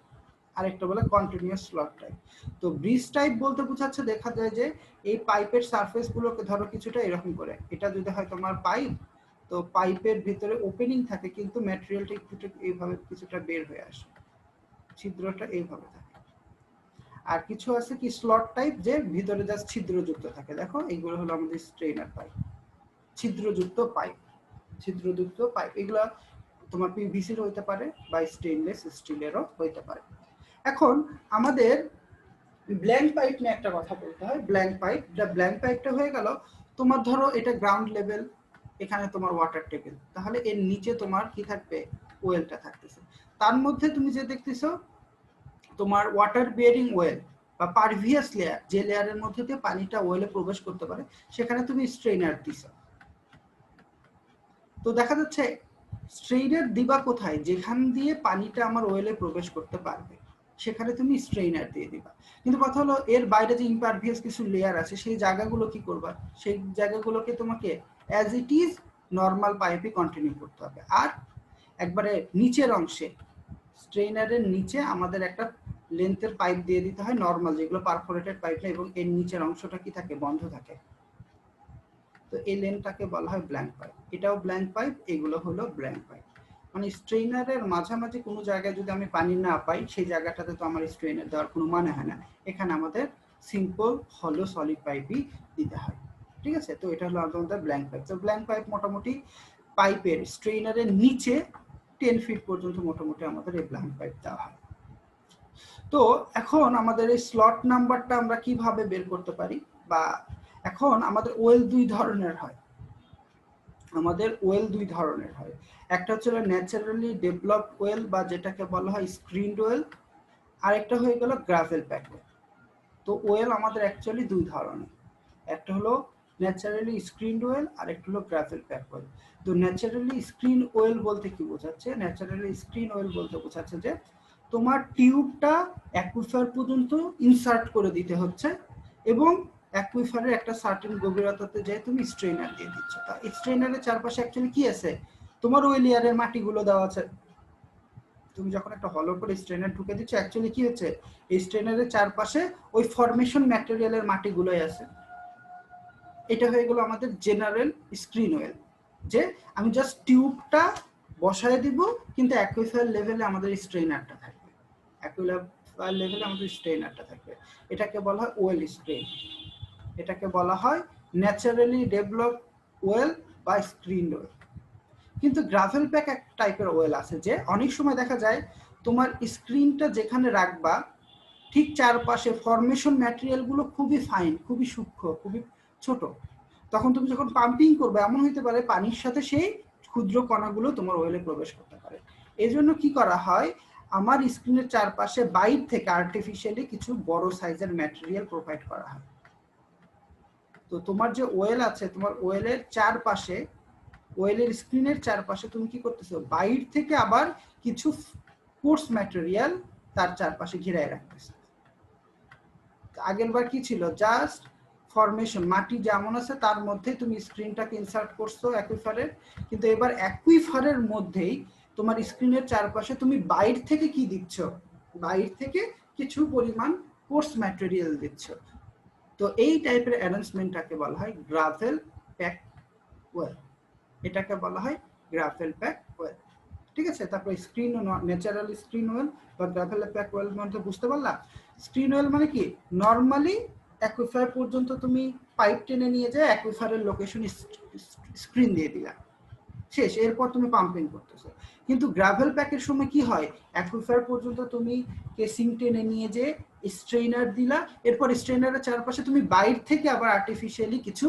আরেকটা বলে কন্টিনিউয়াস স্লট টাইপ। তো ব্রিজ টাইপ বলতে বোঝাচ্ছে, দেখা যায় যে এই পাইপের সারফেস গুলোকে ধরো কিছুটা এরকম করে, এটা যদি হয় তোমার পাইপ, তো পাইপের ভিতরে ওপেনিং থাকে, কিন্তু ম্যাটেরিয়ালটা একটু এইভাবে কিছুটা বের হয়ে আসে, ছিদ্রটা এইভাবে থাকে। আর কিছু আছে কি স্লট টাইপ, যে ভিতরে জাস্ট ছিদ্রযুক্ত থাকে। দেখো এইগুলো হলো আমাদের স্ট্রেইনার পাইপ, ছিদ্রযুক্ত পাইপ, ছিদ্রযুক্ত পাইপ। এগুলো তোমার পিভিসির হইতে পারে বা স্টেইনলেস স্টিলেরও হইতে পারে। এখন আমাদের ব্ল্যাঙ্ক পাইপ নিয়ে একটা কথা বলতে হয়। ব্ল্যাঙ্ক পাইপটা হয়ে গেল তোমার, ধরো এটা গ্রাউন্ড লেভেল, এখানে তোমার ওয়াটার টেবিল, তাহলে এর নিচে তোমার কি থাকবে, ওয়েলটা থাকতেছে। তার মধ্যে তুমি যে দেখতেছো তোমার ওয়াটার বিয়ারিং ওয়েল বা পারভিয়াস লেয়ার, যে লেয়ারের মধ্যে দিয়ে পানিটা ওয়েলে প্রবেশ করতে পারে, সেখানে তুমি স্ট্রেইনার দিছো। তো দেখা যাচ্ছে স্ট্রেইনার দিবা কোথায়, যেখান দিয়ে পানিটা আমার ওয়েলে প্রবেশ করতে পারবে, সেখানে তুমি স্ট্রেইনার দিয়ে দিবা। কিন্তু কথা হলো এর বাইরে যে ইমপারভিয়াস কিছু লেয়ার আছে, সেই জায়গাগুলো কি করবা, সেই জায়গাগুলোকে তোমাকে অ্যাজ ইট ইজ নর্মাল পাইপে কন্টিনিউ করতে হবে। আর একবারে নিচের অংশে, স্ট্রেইনারের নিচে আমাদের একটা লেন্থের পাইপ দিয়ে দিতে হয় নর্মাল, যেগুলো পারফোরেটেড পাইপ, এবং এর নিচের অংশটা কি থাকে, বন্ধ থাকে। তো এই লেনটাকে বলা হয় ব্ল্যাঙ্ক পাইপ। এটাও ব্ল্যাঙ্ক পাইপ, এগুলো হলো ব্ল্যাঙ্ক পাইপ। মানে স্ট্রেইনারের মাঝামাঝি কোনো জায়গায় যদি আমি পানি না পাই, সেই জায়গাটাতে তো আমার স্ট্রেইনার দেওয়ার কোনো মানে হয় না। এখানে আমাদের সিম্পল হলো সলিড পাইপই দিতে হয়। ঠিক আছে, তো এটা হলো আমাদের ব্ল্যাঙ্ক পাইপ। তো ব্ল্যাঙ্ক পাইপ মোটামুটি পাইপের স্ট্রেইনারের নিচে 10 ফিট পর্যন্ত মোটামুটি আমাদের এই ব্ল্যাঙ্ক পাইপ দেওয়া হয়। তো এখন আমাদের এই স্লট নাম্বারটা আমরা কিভাবে বের করতে পারি, বা এখন আমাদের ওয়েল দুই ধরনের হয়। আমাদের ওয়েল দুই ধরনের হয়, একটা হচ্ছে ন্যাচারালি ডেভেলপড ওয়েল, বা যেটাকে বলা হয় স্ক্রিনড ওয়েল, আর একটা হয়ে গেল গ্রাভেল প্যাক ওয়েল। তো ওয়েল আমাদের অ্যাকচুয়ালি দুই ধরনের, একটা হলো ন্যাচারালি স্ক্রিনড ওয়েল, আর একটা হলো গ্রাভেল প্যাক ওয়েল। তো ন্যাচারালি স্ক্রিন ওয়েল বলতে কি বোঝাচ্ছে, ন্যাচারালি স্ক্রিন ওয়েল বলতে বোঝাচ্ছে যে তোমার টিউবটা অ্যাকুইফার পর্যন্ত ইনসার্ট করে দিতে হচ্ছে এবং অ্যাকুইফারের একটা সার্টেন গভীরতাতে যেয়ে তুমি স্ট্রেনার দিয়ে দিচ্ছ। তা স্ট্রেনারের চারপাশে অ্যাকচুয়ালি কি আছে, তোমার ওই লেয়ারের মাটিগুলো দেওয়া আছে। তুমি যখন একটা হলো করে স্ট্রেনার ঢুকে দিচ্ছ, অ্যাকচুয়ালি কি হচ্ছে, এই স্ট্রেনারের চারপাশে ওই ফরমেশন ম্যাটেরিয়ালের মাটিগুলোই আছে। এটা হয়ে গেল আমাদের জেনারেল স্ক্রিন ওয়েল, যে আমি জাস্ট টিউবটা বসায় দিব কিন্তু অ্যাকুইফার লেভেলে আমাদের স্ট্রেনারটা থাকবে, অ্যাকুইফার লেভেলে আমাদের স্ট্রেনারটা থাকবে। এটাকে বলা হয় ওয়েল স্ক্রিন, এটাকে বলা হয় ন্যাচারালি ডেভেলপ ওয়েল বা স্ক্রিন ওয়েল। কিন্তু গ্রাভেল প্যাক এক টাইপের ওয়েল আছে, যে অনেক সময় দেখা যায় তোমার স্ক্রিনটা যেখানে রাখবা ঠিক চারপাশে ফরমেশন ম্যাটেরিয়ালগুলো খুবই ফাইন, খুবই সূক্ষ্ম, খুবই ছোট। তখন তুমি যখন পাম্পিং করবে এমন হইতে পারে পানির সাথে সেই ক্ষুদ্র কণাগুলো তোমার ওয়েলে প্রবেশ করতে পারে। এই জন্য কি করা হয়, আমার স্ক্রিনের চারপাশে বাইর থেকে আর্টিফিশিয়ালি কিছু বড় সাইজের ম্যাটেরিয়াল প্রোভাইড করা হয়। তো তোমার যে ওয়েল আছে, তোমার ওয়েলের চারপাশে, ওয়েলের স্ক্রিনের চারপাশে তুমি কি করতেছো, বাইর থেকে আবার কিছু কোর্স ম্যাটেরিয়াল তার চারপাশে ঘিরায় রাখতেছে। আগের বার কি ছিল, জাস্ট ফরমেশন, মাটি যেমন আছে তার মধ্যে তুমি স্ক্রিনটাকে ইনসার্ট করছো অ্যাকুইফারের, কিন্তু এবার অ্যাকুইফারের মধ্যেই তোমার স্ক্রিনের চারপাশে তুমি বাইর থেকে কি দিচ্ছ, বাইর থেকে কিছু পরিমাণ কোর্স ম্যাটেরিয়াল দিচ্ছ। তো এই টাইপের অ্যারেঞ্জমেন্টটাকে বলা হয় গ্রাভেল প্যাক ওয়েল, এটাকে বলা হয় গ্রাভেল প্যাক ওয়েল। ঠিক আছে, তারপর স্ক্রিন ন্যাচারাল স্ক্রিন ওয়েল বা গ্রাভেল প্যাক ওয়েল মধ্যে বুঝতে পারলা। স্ক্রিন ওয়েল মানে কি, নর্মালি অ্যাকুইফার পর্যন্ত তুমি পাইপ টেনে নিয়ে যায় অ্যাকুইফারের লোকেশন স্ক্রিন দিয়ে দিলা, শেষ, এরপর তুমি পাম্পিং করতেছো। কিন্তু গ্রাভেল প্যাকের সময় কি হয়, অ্যাকুইফার পর্যন্ত তুমি কেসিং টেনে নিয়ে যে স্ট্রেইনার দিলা, এরপর স্ট্রেইনারের চারপাশে তুমি বাইর থেকে আবার আর্টিফিশিয়ালি কিছু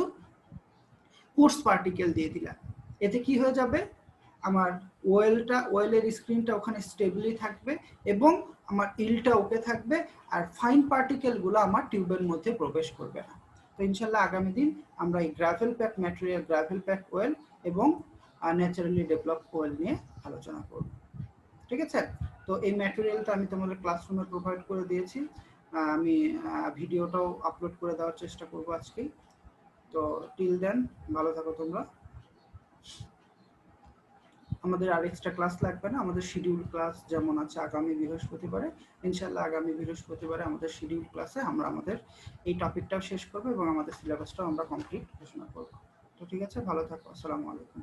কোর্স পার্টিকেল দিয়ে দিলা। এতে কি হয়ে যাবে, আমার ওয়েলের স্ক্রিনটা ওখানে স্টেবলি থাকবে এবং আমার ইলটা ওকে থাকবে, আর ফাইন পার্টিকেলগুলো আমার টিউবের মধ্যে প্রবেশ করবে না। তো ইনশাল্লাহ আগামী দিন আমরা এই gravel pack material, gravel pack well এবং ন্যাচারালি ডেভেলপ ওয়েল নিয়ে আলোচনা করব। ঠিক আছে, তো এই ম্যাটেরিয়ালটা আমি তোমাদের ক্লাসরুমে প্রোভাইড করে দিয়েছি, আমি ভিডিওটাও আপলোড করে দেওয়ার চেষ্টা করবো আজকেই। তো টিল দেন ভালো থাকো তোমরা। আমাদের আর এক্সট্রা ক্লাস লাগবে না, আমাদের শিডিউল ক্লাস যেমন আছে আগামী বৃহস্পতিবারে, ইনশাল্লাহ আগামী বৃহস্পতিবারে আমাদের শিডিউল ক্লাসে আমরা আমাদের এই টপিকটাও শেষ করবো এবং আমাদের সিলেবাসটাও আমরা কমপ্লিট ঘোষণা করবো। তো ঠিক আছে, ভালো থাকো, আসসালামু আলাইকুম।